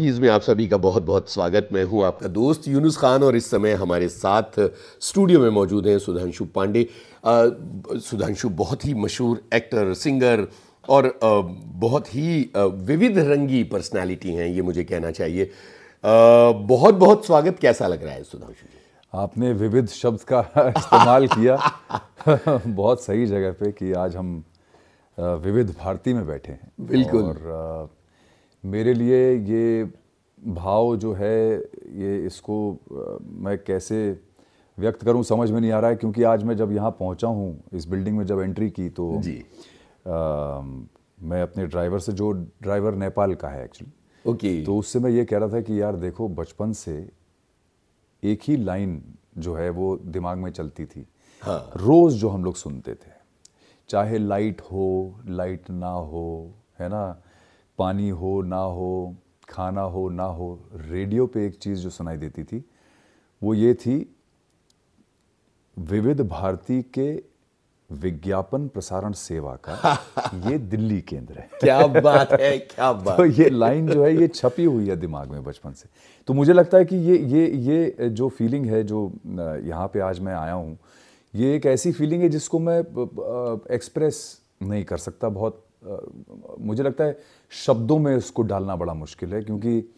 Movies में आप सभी का बहुत बहुत स्वागत। मैं हूं आपका दोस्त यूनुस खान और इस समय हमारे साथ स्टूडियो में मौजूद हैं सुधांशु पांडे। सुधांशु बहुत ही मशहूर एक्टर, सिंगर और बहुत ही विविध रंगी पर्सनालिटी हैं, ये मुझे कहना चाहिए। बहुत बहुत स्वागत। कैसा लग रहा है सुधांशु जी? आपने विविध शब्द का इस्तेमाल किया बहुत सही जगह पे कि आज हम विविध भारती में बैठे हैं। बिल्कुल। और मेरे लिए ये भाव जो है, ये इसको मैं कैसे व्यक्त करूं समझ में नहीं आ रहा है, क्योंकि आज मैं जब यहाँ पहुँचा हूँ, इस बिल्डिंग में जब एंट्री की तो जी। मैं अपने ड्राइवर से, जो ड्राइवर नेपाल का है एक्चुअली, ओके। तो उससे मैं ये कह रहा था कि यार देखो, बचपन से एक ही लाइन जो है वो दिमाग में चलती थी। हाँ। रोज जो हम लोग सुनते थे, चाहे लाइट हो लाइट ना हो, है ना, पानी हो ना हो, खाना हो ना हो, रेडियो पे एक चीज जो सुनाई देती थी वो ये थी, विविध भारती के विज्ञापन प्रसारण सेवा का ये दिल्ली केंद्र है। क्या बात है, क्या बात। तो ये लाइन जो है ये छपी हुई है दिमाग में बचपन से। तो मुझे लगता है कि ये जो फीलिंग है, जो यहाँ पे आज मैं आया हूँ, ये एक ऐसी फीलिंग है जिसको मैं एक्सप्रेस नहीं कर सकता। बहुत मुझे लगता है शब्दों में उसको डालना बड़ा मुश्किल है, क्योंकि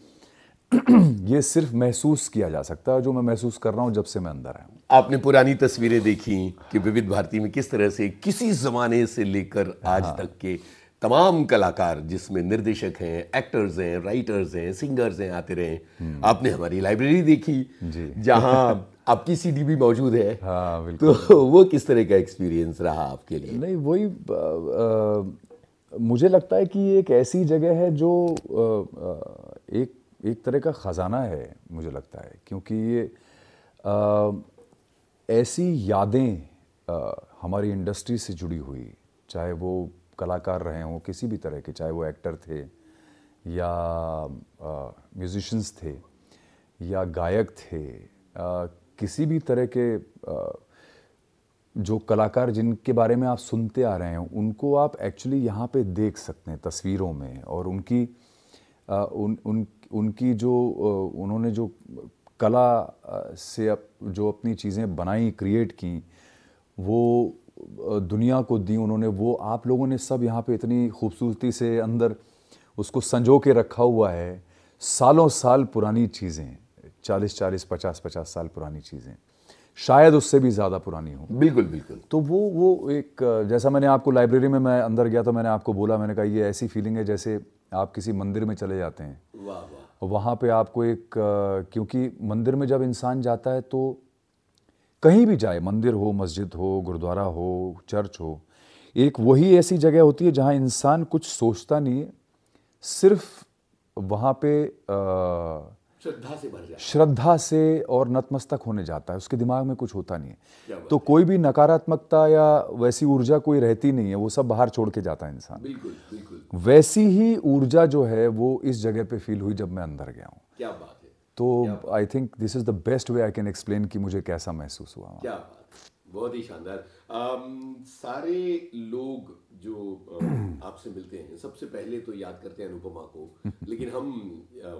ये सिर्फ महसूस किया जा सकता है, जो मैं महसूस कर रहा हूँ जब से मैं अंदर आया हूँ। आपने पुरानी तस्वीरें देखी कि विविध भारती में किस तरह से किसी जमाने से लेकर आज तक के तमाम कलाकार, जिसमें निर्देशक हैं, एक्टर्स हैं, राइटर्स हैं, सिंगर्स हैं, आते रहे। आपने हमारी लाइब्रेरी देखी जहां आपकी सीडी भी मौजूद है। हाँ बिल्कुल। तो वो किस तरह का एक्सपीरियंस रहा आपके लिए? नहीं, वही मुझे लगता है कि ये एक ऐसी जगह है जो एक तरह का ख़जाना है, मुझे लगता है, क्योंकि ये ऐसी यादें हमारी इंडस्ट्री से जुड़ी हुई, चाहे वो कलाकार रहे हों किसी भी तरह के, चाहे वो एक्टर थे या म्यूजिशंस थे या गायक थे, किसी भी तरह के जो कलाकार जिनके बारे में आप सुनते आ रहे हैं, उनको आप एक्चुअली यहाँ पे देख सकते हैं तस्वीरों में। और उनकी उनकी जो उन्होंने जो कला से जो अपनी चीज़ें बनाई, क्रिएट की, वो दुनिया को दी उन्होंने। वो आप लोगों ने सब यहाँ पे इतनी खूबसूरती से अंदर उसको संजो के रखा हुआ है। सालों साल पुरानी चीज़ें, 40-40, 50-50 साल पुरानी चीज़ें, शायद उससे भी ज़्यादा पुरानी हो। बिल्कुल बिल्कुल। तो वो एक, जैसा मैंने आपको लाइब्रेरी में मैं अंदर गया तो मैंने आपको बोला, मैंने कहा ये ऐसी फीलिंग है जैसे आप किसी मंदिर में चले जाते हैं। वाह वाह। वहाँ पे आपको एक, क्योंकि मंदिर में जब इंसान जाता है तो कहीं भी जाए, मंदिर हो, मस्जिद हो, गुरुद्वारा हो, चर्च हो, एक वही ऐसी जगह होती है जहाँ इंसान कुछ सोचता नहीं है, सिर्फ वहाँ पे श्रद्धा से भर जाए, श्रद्धा से और नतमस्तक होने जाता है। उसके दिमाग में कुछ होता नहीं है, तो है। कोई भी नकारात्मकता या वैसी ऊर्जा कोई रहती नहीं है, वो सब बाहर छोड़ के जाता है इंसान। बिल्कुल बिल्कुल। वैसी ही ऊर्जा जो है वो इस जगह पे फील हुई जब मैं अंदर गया हूँ। क्या बात है। तो I think this is the best way I can explain कि मुझे कैसा महसूस हुआ। क्या बात, बहुत ही शानदार। सारे लोग जो आपसे मिलते हैं सबसे पहले तो याद करते हैं अनुपमा को, लेकिन हम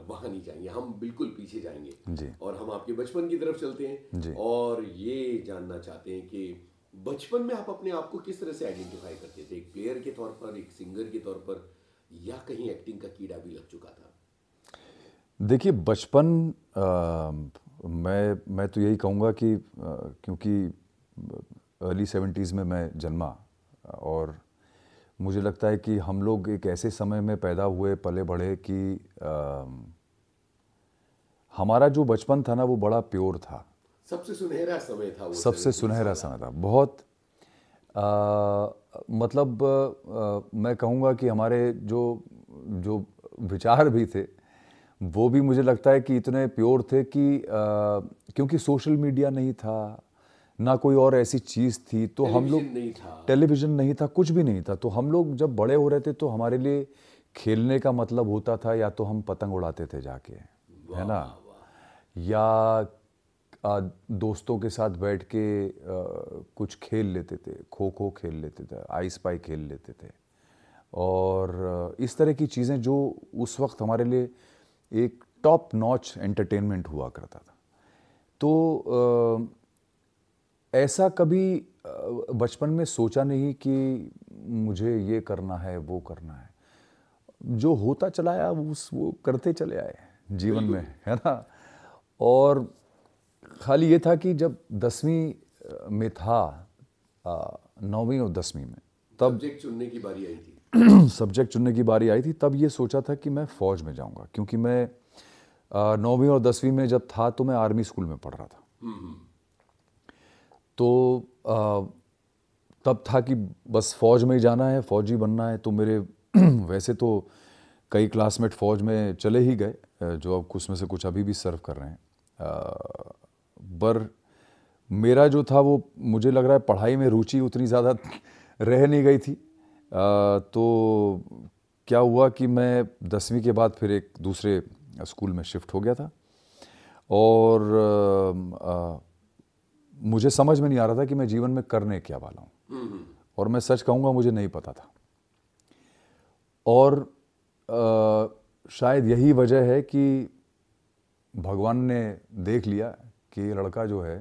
वहां नहीं जाएंगे, हम बिल्कुल पीछे जाएंगे जी। और हम आपके बचपन की तरफ चलते हैं जी। और ये जानना चाहते हैं कि बचपन में आप अपने आप को किस तरह से आइडेंटिफाई करते थे, एक प्लेयर के तौर पर, एक सिंगर के तौर पर, या कहीं एक्टिंग का कीड़ा भी लग चुका था? देखिए, बचपन मैं तो यही कहूँगा कि क्योंकि अर्ली 70s में मैं जन्मा, और मुझे लगता है कि हम लोग एक ऐसे समय में पैदा हुए, पले बढ़े कि हमारा जो बचपन था ना वो बड़ा प्योर था। सबसे सुनहरा समय था वो। सबसे सुनहरा समय था, बहुत मतलब मैं कहूँगा कि हमारे जो जो विचार भी थे वो भी मुझे लगता है कि इतने प्योर थे कि क्योंकि सोशल मीडिया नहीं था, ना कोई और ऐसी चीज़ थी, तो हम लोग, टेलीविज़न नहीं था, कुछ भी नहीं था। तो हम लोग जब बड़े हो रहे थे तो हमारे लिए खेलने का मतलब होता था या तो हम पतंग उड़ाते थे जाके, है ना, या दोस्तों के साथ बैठ के कुछ खेल लेते थे, खो खो खेल लेते थे, आइस पाई खेल लेते थे, और इस तरह की चीज़ें जो उस वक्त हमारे लिए एक टॉप नॉच एंटरटेनमेंट हुआ करता था। तो ऐसा कभी बचपन में सोचा नहीं कि मुझे ये करना है वो करना है, जो होता चला आया वो करते चले आए जीवन में, है ना। और खाली ये था कि जब 10वीं में था, 9वीं और 10वीं में, तब सब्जेक्ट चुनने की बारी आई थी। सब्जेक्ट चुनने की बारी आई थी, तब ये सोचा था कि मैं फ़ौज में जाऊंगा, क्योंकि मैं 9वीं और 10वीं में जब था तो मैं आर्मी स्कूल में पढ़ रहा था। तो तब था कि बस फ़ौज में ही जाना है, फ़ौजी बनना है। तो मेरे वैसे तो कई क्लासमेट फ़ौज में चले ही गए, जो अब उसमें से कुछ अभी भी सर्व कर रहे हैं, पर मेरा जो था वो, मुझे लग रहा है पढ़ाई में रुचि उतनी ज़्यादा रह नहीं गई थी। तो क्या हुआ कि मैं 10वीं के बाद फिर एक दूसरे स्कूल में शिफ्ट हो गया था, और मुझे समझ में नहीं आ रहा था कि मैं जीवन में करने क्या वाला हूँ, और मैं सच कहूँगा मुझे नहीं पता था। और शायद यही वजह है कि भगवान ने देख लिया कि ये लड़का जो है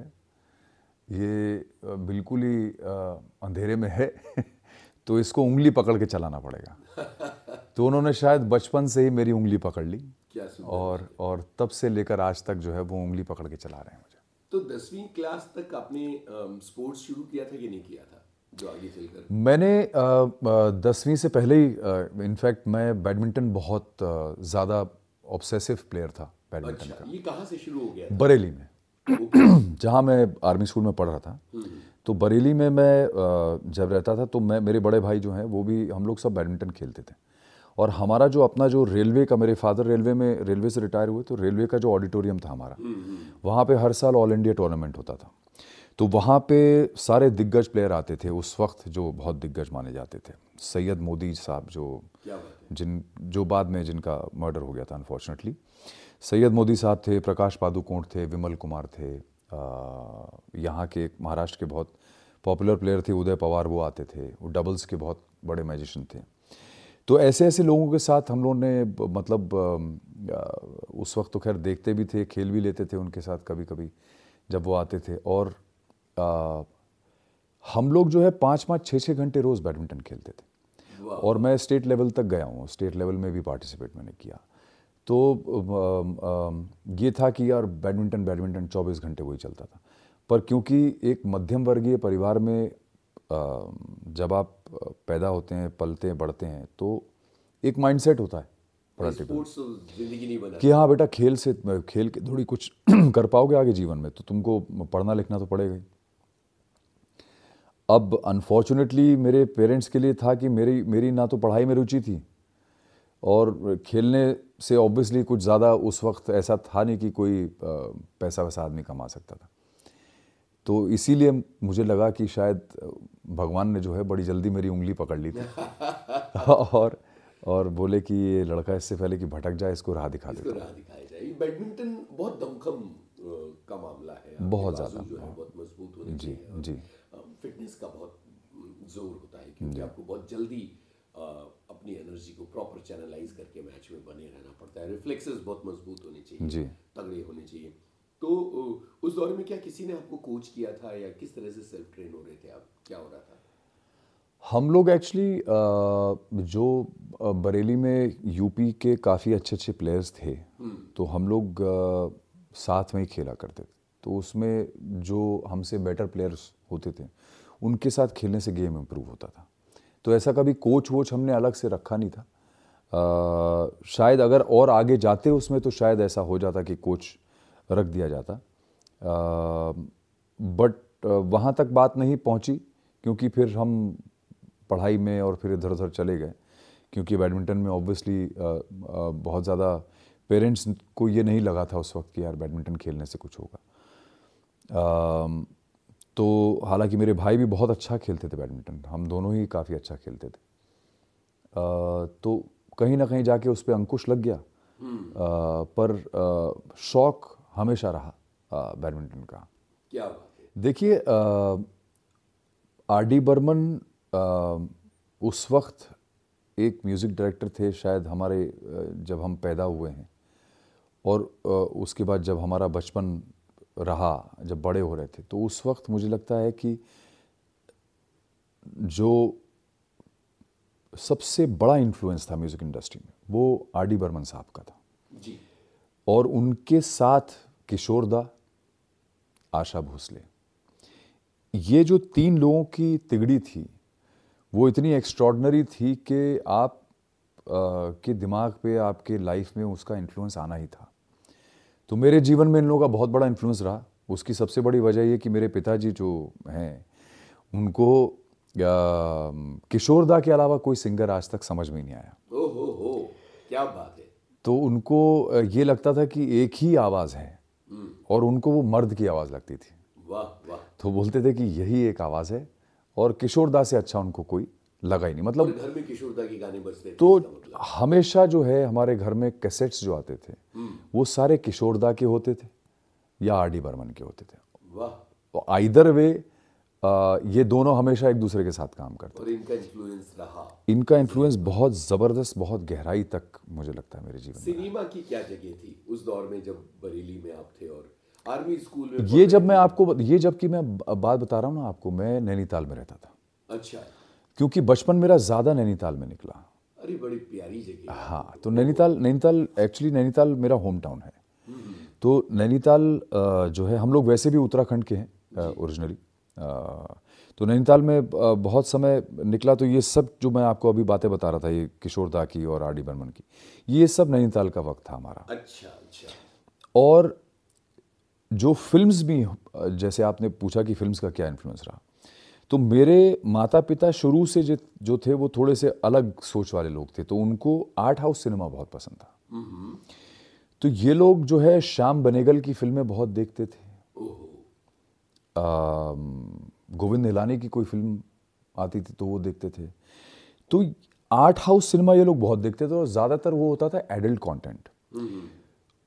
ये बिल्कुल ही अंधेरे में है तो इसको उंगली पकड़ के चलाना पड़ेगा। तो उन्होंने शायद बचपन से ही मेरी उंगली पकड़ ली, और तब से लेकर आज तक जो है वो उंगली पकड़ के चला रहे हैं मुझे। तो 10वीं क्लास तक आपने स्पोर्ट्स शुरू किया था कि नहीं किया था, जो आगे चलकर? मैंने 10वीं से पहले ही, इनफैक्ट मैं बैडमिंटन बहुत ज़्यादा ऑब्सेसिव प्लेयर था बैडमिंटन अच्छा, का। ये कहाँ से शुरू हो गया था? बरेली में, जहाँ मैं आर्मी स्कूल में पढ़ रहा था। तो बरेली में मैं जब रहता था तो मेरे बड़े भाई जो हैं वो भी, हम लोग सब बैडमिंटन खेलते थे। और हमारा जो अपना जो रेलवे का, मेरे फादर रेलवे से रिटायर हुए, तो रेलवे का जो ऑडिटोरियम था हमारा, वहाँ पे हर साल ऑल इंडिया टूर्नामेंट होता था। तो वहाँ पे सारे दिग्गज प्लेयर आते थे उस वक्त, जो बहुत दिग्गज माने जाते थे। सैयद मोदी साहब, जो बाद में जिनका मर्डर हो गया था अनफॉर्चुनेटली, सैयद मोदी साहब थे, प्रकाश पादुकोण थे, विमल कुमार थे, यहाँ के महाराष्ट्र के बहुत पॉपुलर प्लेयर थे उदय पवार, वो आते थे। वो डबल्स के बहुत बड़े मैजिशियन थे। तो ऐसे ऐसे लोगों के साथ हम लोगों ने, मतलब उस वक्त तो खैर देखते भी थे, खेल भी लेते थे उनके साथ कभी कभी जब वो आते थे। और हम लोग जो है 5-5, 6-6 घंटे रोज़ बैडमिंटन खेलते थे। और मैं स्टेट लेवल तक गया हूँ, स्टेट लेवल में भी पार्टिसिपेट मैंने किया। तो ये था कि यार बैडमिंटन 24 घंटे वही चलता था। पर क्योंकि एक मध्यम वर्गीय परिवार में जब आप पैदा होते हैं, पलते हैं, बढ़ते हैं, तो एक माइंडसेट होता है बड़ा स्पोर्ट्स जिंदगी नहीं बना कि हाँ बेटा, खेल के थोड़ी कुछ कर पाओगे आगे जीवन में, तो तुमको पढ़ना लिखना तो पड़ेगा ही। अब अनफॉर्चुनेटली मेरे पेरेंट्स के लिए था कि मेरी ना तो पढ़ाई में रुचि थी, और खेलने से ऑब्वियसली कुछ ज़्यादा उस वक्त ऐसा था नहीं कि कोई पैसा वैसा आदमी कमा सकता था। तो इसीलिए मुझे लगा कि शायद भगवान ने जो है बड़ी जल्दी मेरी उंगली पकड़ ली थी और बोले कि ये लड़का इससे पहले कि भटक जाए, इसको राह दिखा दे। राह दिखाया जाए। बैडमिंटन बहुत दमखम का मामला है, बहुत ज़्यादा, जो है बहुत मजबूत होने जी चाहिए, जी। फिटनेस का बहुत जोर होता है, क्योंकि आपको बहुत जल्दी अपनी एनर्जी को प्रॉपर चैनलाइज करके मैच में बने रहना पड़ता है। रिफ्लेक्सेस बहुत मजबूत होने चाहिए जी, तगड़े होने चाहिए। तो उस दौर में क्या किसी ने आपको कोच किया था, या किस तरह से सेल्फ ट्रेन हो रहे थे आप, क्या हो रहा था? हम लोग एक्चुअली जो बरेली में यूपी के काफ़ी अच्छे अच्छे प्लेयर्स थे, तो हम लोग साथ में ही खेला करते थे। तो उसमें जो हमसे बेटर प्लेयर्स होते थे उनके साथ खेलने से गेम इम्प्रूव होता था। तो ऐसा कभी कोच वोच हमने अलग से रखा नहीं था। शायद अगर और आगे जाते उसमें तो शायद ऐसा हो जाता कि कोच रख दिया जाता, बट वहाँ तक बात नहीं पहुँची, क्योंकि फिर हम पढ़ाई में और फिर इधर उधर चले गए। क्योंकि बैडमिंटन में ऑब्वियसली बहुत ज़्यादा पेरेंट्स को ये नहीं लगा था उस वक्त कि यार बैडमिंटन खेलने से कुछ होगा। तो हालांकि मेरे भाई भी बहुत अच्छा खेलते थे बैडमिंटन, हम दोनों ही काफ़ी अच्छा खेलते थे। तो कहीं ना कहीं जाके उस पर अंकुश लग गया। पर शौक हमेशा रहा बैडमिंटन का। क्या बात है। देखिए, आर डी बर्मन उस वक्त एक म्यूज़िक डायरेक्टर थे, शायद हमारे जब हम पैदा हुए हैं और उसके बाद जब हमारा बचपन रहा, जब बड़े हो रहे थे, तो उस वक्त मुझे लगता है कि जो सबसे बड़ा इन्फ्लुएंस था म्यूज़िक इंडस्ट्री में वो आर.डी. बर्मन साहब का था जी। और उनके साथ किशोर दा, आशा भोसले, ये जो 3 लोगों की तिगड़ी थी वो इतनी एक्स्ट्रॉर्डनरी थी कि आप के दिमाग पे, आपके लाइफ में उसका इन्फ्लुएंस आना ही था। तो मेरे जीवन में इन लोगों का बहुत बड़ा इन्फ्लुएंस रहा। उसकी सबसे बड़ी वजह ये कि मेरे पिताजी जो हैं उनको किशोर दा के अलावा कोई सिंगर आज तक समझ में नहीं आया। हो, क्या बात है। तो उनको ये लगता था कि एक ही आवाज़ है और उनको वो मर्द की आवाज़ लगती थी। वाह वाह। तो बोलते थे कि यही एक आवाज़ है और किशोर दा से अच्छा उनको कोई लगा ही नहीं। मतलब और घर में किशोर दा के गाने बजते थे, तो इसका मतलब। हमेशा जो है हमारे घर में कैसेट्स जो आते थे वो सारे किशोर दा के होते थे या आर.डी. बर्मन के होते थे। वाह। तो आइदर वे ये दोनों हमेशा एक दूसरे के साथ काम करते। और इनका इन्फ्लुएंस रहा। इनका इन्फ्लुएंस बहुत ज़बरदस्त, बहुत गहराई तक मुझे लगता है मेरे जीवन में। सिनेमा की क्या जगह थी उस दौर में जब बरेली में आप थे और आर्मी स्कूल में? ये जब मैं आपको ये जबकि मैं बात बता रहा हूँ ना आपको, मैं नैनीताल में रहता था। अच्छा। क्योंकि बचपन मेरा ज़्यादा नैनीताल में निकला। अरे बड़ी प्यारी जगह। हाँ, तो नैनीताल एक्चुअली नैनीताल मेरा होम टाउन है। तो नैनीताल जो है, हम लोग वैसे भी उत्तराखंड के हैं ओरिजिनली। तो नैनीताल में बहुत समय निकला। तो ये सब जो मैं आपको अभी बातें बता रहा था, ये किशोर दा की और आर.डी. बर्मन की, ये सब नैनीताल का वक्त था हमारा। अच्छा अच्छा। और जो फिल्म्स भी, जैसे आपने पूछा कि फिल्म्स का क्या इन्फ्लुएंस रहा, तो मेरे माता पिता शुरू से जो थे वो थोड़े से अलग सोच वाले लोग थे। तो उनको आर्ट हाउस सिनेमा बहुत पसंद था। तो ये लोग जो है श्याम बेनेगल की फिल्में बहुत देखते थे। गोविंद निहलानी की कोई फिल्म आती थी तो वो देखते थे। तो आर्ट हाउस सिनेमा ये लोग बहुत देखते थे और ज़्यादातर वो होता था एडल्ट कंटेंट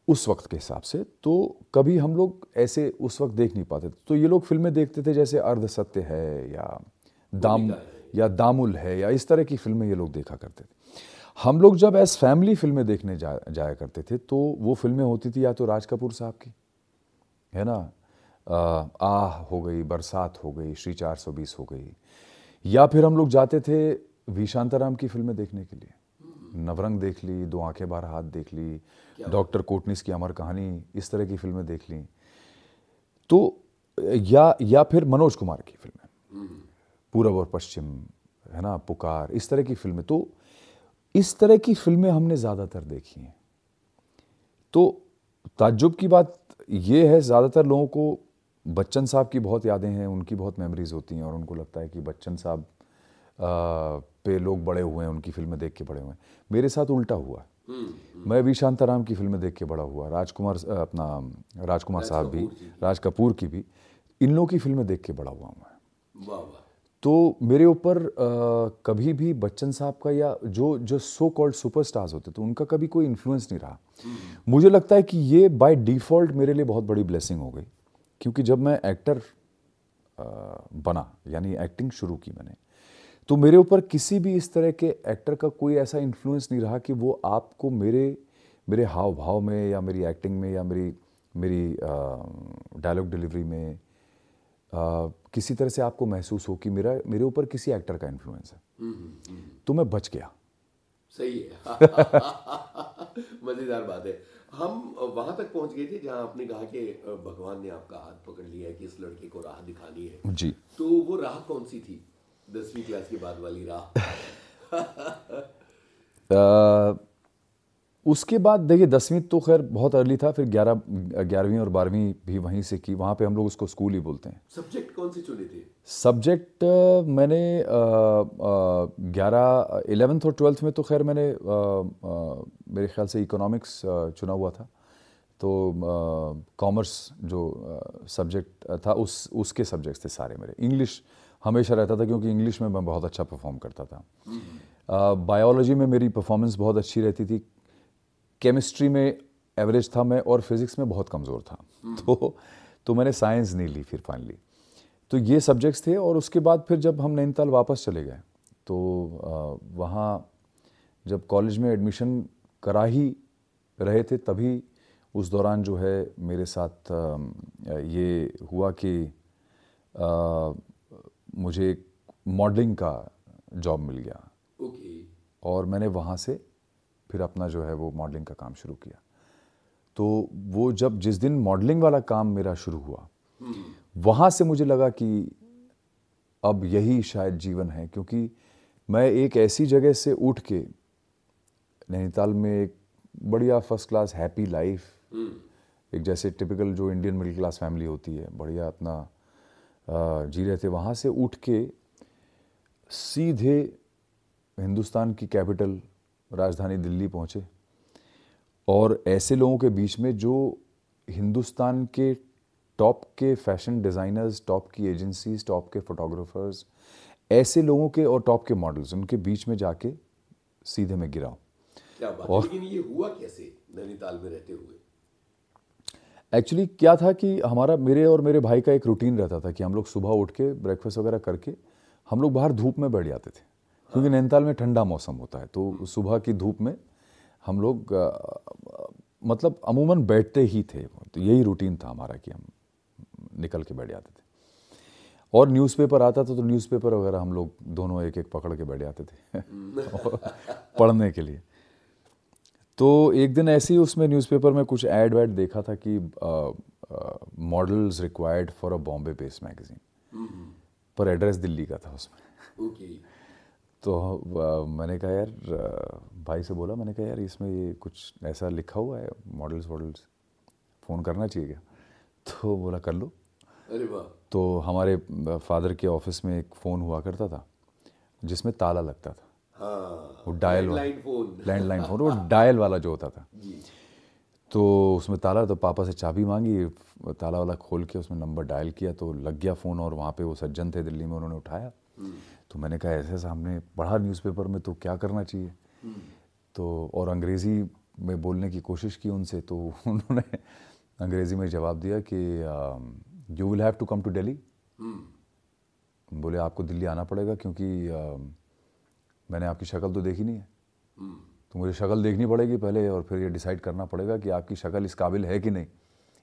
उस वक्त के हिसाब से। तो कभी हम लोग ऐसे उस वक्त देख नहीं पाते थे। तो ये लोग फिल्में देखते थे जैसे अर्ध सत्य है या दामुल है या इस तरह की फिल्में ये लोग देखा करते थे। हम लोग जब एज फैमिली फिल्में देखने जाया करते थे तो वो फिल्में होती थी या तो राज कपूर साहब की, है ना, आह हो गई, बरसात हो गई, श्री 420 हो गई, या फिर हम लोग जाते थे वी शांताराम की फिल्में देखने के लिए। नवरंग देख ली, दो आंखें बार हाथ देख ली, डॉक्टर कोटनिस की अमर कहानी, इस तरह की फिल्में देख ली। तो या फिर मनोज कुमार की फिल्में, पूरब और पश्चिम, है ना, पुकार, इस तरह की फिल्में। तो इस तरह की फिल्में हमने ज़्यादातर देखी हैं। तो ताज्जुब की बात ये है, ज़्यादातर लोगों को बच्चन साहब की बहुत यादें हैं, उनकी बहुत मेमोरीज होती हैं और उनको लगता है कि बच्चन साहब पे लोग बड़े हुए हैं, उनकी फिल्में देख के बड़े हुए हैं। मेरे साथ उल्टा हुआ। मैं वी शांताराम की फिल्में देख के बड़ा हुआ, राजकुमार साहब भी, राज कपूर की भी, इन लोगों की फिल्में देख के बड़ा हुआ हूँ मैं। वाह वाह। तो मेरे ऊपर कभी भी बच्चन साहब का या जो सो कॉल्ड सुपरस्टार्स होते तो उनका कभी कोई इन्फ्लुएंस नहीं रहा। मुझे लगता है कि ये बाय डिफ़ॉल्ट मेरे लिए बहुत बड़ी ब्लेसिंग हो गई, क्योंकि जब मैं एक्टर बना, यानी एक्टिंग शुरू की मैंने, तो मेरे ऊपर किसी भी इस तरह के एक्टर का कोई ऐसा इन्फ्लुएंस नहीं रहा कि वो आपको मेरे हाव भाव में या मेरी एक्टिंग में या मेरी डायलॉग डिलीवरी में किसी तरह से आपको महसूस हो कि मेरे ऊपर किसी एक्टर का इन्फ्लुएंस है। तो मैं बच गया। सही है। मजेदार बात है। हम वहां तक पहुंच गए थे जहां आपने कहा कि भगवान ने आपका हाथ पकड़ लिया है कि इस लड़के को राह दिखानी है। जी। तो वो राह कौन सी थी? 10वीं क्लास के बाद वाली राह? उसके बाद देखिए 10वीं तो खैर बहुत अर्ली था, फिर 11वीं और 12वीं भी वहीं से की। वहाँ पे हम लोग उसको स्कूल ही बोलते हैं। सब्जेक्ट कौन से चुने थे? सब्जेक्ट मैंने 11th और 12th में तो खैर मैंने मेरे ख्याल से इकोनॉमिक्स चुना हुआ था। तो कॉमर्स जो सब्जेक्ट था उसके सब्जेक्ट्स थे सारे मेरे। इंग्लिश हमेशा रहता था क्योंकि इंग्लिश में मैं बहुत अच्छा परफॉर्म करता था। बायोलॉजी में मेरी परफॉर्मेंस बहुत अच्छी रहती थी। केमिस्ट्री में एवरेज था मैं और फिज़िक्स में बहुत कमज़ोर था। तो मैंने साइंस नहीं ली फिर फाइनली। तो ये सब्जेक्ट्स थे। और उसके बाद फिर जब हम नैनीताल वापस चले गए तो वहाँ जब कॉलेज में एडमिशन करा ही रहे थे तभी उस दौरान जो है मेरे साथ ये हुआ कि मुझे एक मॉडलिंग का जॉब मिल गया। ओके। और मैंने वहाँ से फिर अपना जो है वो मॉडलिंग का काम शुरू किया। तो वो जब जिस दिन मॉडलिंग वाला काम मेरा शुरू हुआ, वहाँ से मुझे लगा कि अब यही शायद जीवन है, क्योंकि मैं एक ऐसी जगह से उठ के नैनीताल में एक बढ़िया फर्स्ट क्लास हैप्पी लाइफ, एक जैसे टिपिकल जो इंडियन मिडिल क्लास फैमिली होती है, बढ़िया अपना जी रहे थे। वहाँ से उठ के सीधे हिंदुस्तान की कैपिटल राजधानी दिल्ली पहुँचे, और ऐसे लोगों के बीच में जो हिंदुस्तान के टॉप के फैशन डिज़ाइनर्स, टॉप की एजेंसीज, टॉप के फोटोग्राफर्स, ऐसे लोगों के और टॉप के मॉडल्स, उनके बीच में जाके सीधे मैं गिरा। क्या बात है। लेकिन ये हुआ कैसे नैनीताल में रहते हुए? एक्चुअली क्या था कि हमारा, मेरे और मेरे भाई का एक रूटीन रहता था कि हम लोग सुबह उठ के ब्रेकफास्ट वगैरह करके हम लोग बाहर धूप में बैठ जाते थे, क्योंकि नैनीताल में ठंडा मौसम होता है। तो सुबह की धूप में हम लोग मतलब अमूमन बैठते ही थे। तो यही रूटीन था हमारा कि हम निकल के बैठ जाते थे। और न्यूज़पेपर आता था तो न्यूज़पेपर वगैरह हम लोग दोनों एक एक पकड़ के बैठ जाते थे पढ़ने के लिए। तो एक दिन ऐसे ही उसमें न्यूज़पेपर में कुछ ऐड वैड देखा था कि models required for a Bombay based magazine, पर एड्रेस दिल्ली का था उसमें। ओके। तो मैंने कहा यार, भाई से बोला, मैंने कहा यार इसमें ये कुछ ऐसा लिखा हुआ है मॉडल्स वॉडल्स, फ़ोन करना चाहिए क्या? तो बोला कर लो। अरे वाह। तो हमारे फादर के ऑफिस में एक फ़ोन हुआ करता था जिसमें ताला लगता था, हाँ, वो डायल वाला, लैंडलाइन फोन। लैंडलाइन फ़ोन, वो डायल वाला जो होता था। जी। तो उसमें ताला, तो पापा से चाबी मांगी, ताला वाला खोल के उसमें नंबर डायल किया तो लग गया फ़ोन, और वहाँ पे वो सज्जन थे दिल्ली में, उन्होंने उठाया। तो मैंने कहा ऐसे ऐसा हमने पढ़ा न्यूज़पेपर में, तो क्या करना चाहिए? तो और अंग्रेज़ी में बोलने की कोशिश की उनसे, तो उन्होंने अंग्रेज़ी में जवाब दिया कि you will have to come to Delhi. बोले आपको दिल्ली आना पड़ेगा, क्योंकि मैंने आपकी शक्ल तो देखी नहीं है, तो मुझे शक्ल देखनी पड़ेगी पहले, और फिर ये डिसाइड करना पड़ेगा कि आपकी शक्ल इस काबिल है कि नहीं,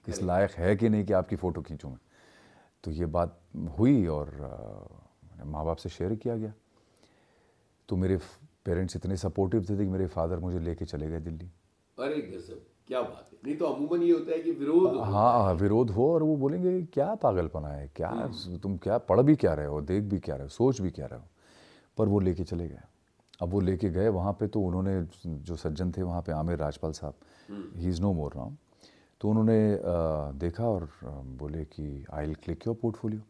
इस लायक है कि नहीं कि आपकी फ़ोटो खींचूँ मैं। तो ये बात हुई और माँ बाप से शेयर किया गया। तो मेरे पेरेंट्स इतने सपोर्टिव थे कि मेरे फादर मुझे लेके चले गए दिल्ली। अरे गजब, क्या बात है। नहीं तो अमूमन ये होता है कि विरोध होता हाँ, है। विरोध हो, और वो बोलेंगे क्या पागलपना है, क्या तुम क्या पढ़ भी क्या रहे हो, देख भी क्या रहे हो, सोच भी क्या रहे हो। पर वो लेके चले गए। अब वो लेके गए वहाँ पे, तो उन्होंने, जो सज्जन थे वहाँ पे, आमिर राजपाल साहब, he is no more now, तो उन्होंने देखा और बोले कि I will click your portfolio.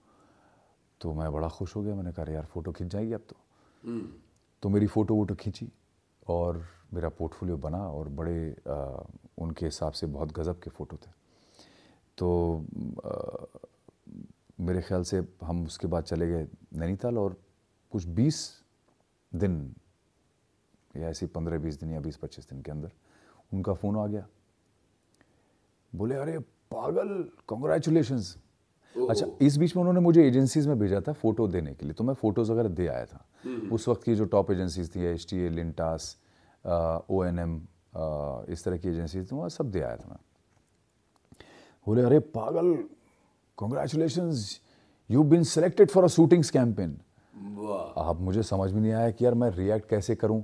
तो मैं बड़ा खुश हो गया, मैंने कहा यार फ़ोटो खिंच जाएगी अब तो मेरी फ़ोटो वोटो खींची और मेरा पोर्टफोलियो बना, और बड़े उनके हिसाब से बहुत गज़ब के फ़ोटो थे। तो मेरे ख्याल से हम उसके बाद चले गए नैनीताल, और कुछ 20 दिन या ऐसे 15-20 दिन या 20-25 दिन के अंदर उनका फ़ोन आ गया। बोले अरे पागल, कॉन्ग्रेचुलेशंस। अच्छा, इस बीच में उन्होंने मुझे एजेंसीज में भेजा था फ़ोटो देने के लिए, तो मैं फ़ोटोज़ वगैरह दे आया था। उस वक्त की जो टॉप एजेंसीज थी, HTA, लिंटास, ONM, इस तरह की एजेंसीज थी, वहाँ सब दे आया था मैं। बोले अरे पागल, congratulations, you been selected for a shootings campaign. वाह। अब मुझे समझ में नहीं आया कि यार मैं रिएक्ट कैसे करूं।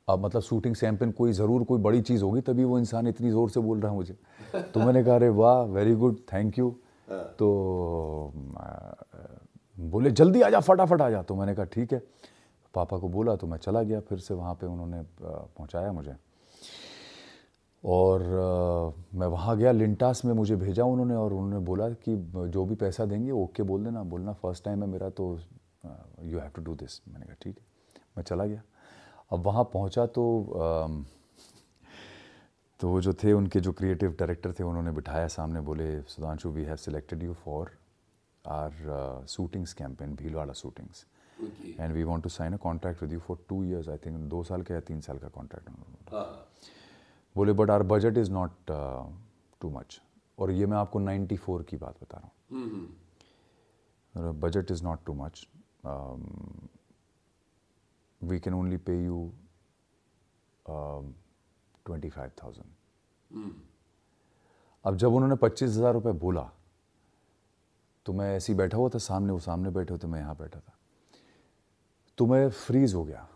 अब मतलब शूटिंग कैंपेन कोई ज़रूर कोई बड़ी चीज़ होगी, तभी वो इंसान इतनी ज़ोर से बोल रहा है मुझे। तो मैंने कहा अरे वाह, वेरी गुड, थैंक यू। तो बोले जल्दी आ जा, फटाफट आ जा। तो मैंने कहा ठीक है, पापा को बोला, तो मैं चला गया फिर से वहाँ पे, उन्होंने पहुँचाया मुझे। और मैं वहाँ गया, लिंटास में मुझे भेजा उन्होंने, और उन्होंने बोला कि जो भी पैसा देंगे ओके बोल देना, बोलना फर्स्ट टाइम है मेरा, तो you have to do this. मैंने कहा ठीक है, मैं चला गया। अब वहाँ पहुँचा तो वो जो थे, उनके जो क्रिएटिव डायरेक्टर थे, उन्होंने बिठाया सामने, बोले Sudhanshu, we have selected you for our shootings campaign, Bhilwara shootings, and we want to sign a contract with you for 2 years, I think 2 साल का या 3 साल का कॉन्ट्रैक्ट उन्होंने। बोले but our budget is not too much. और ये मैं आपको 94 की बात बता रहा हूँ। Budget is not too much, we can only pay you 25,000। अब जब उन्होंने 25,000 रुपये बोला तो मैं ऐसे ही बैठा हुआ था सामने, वो सामने बैठे हुए थे, मैं यहाँ बैठा था, तो मैं फ्रीज हो गया।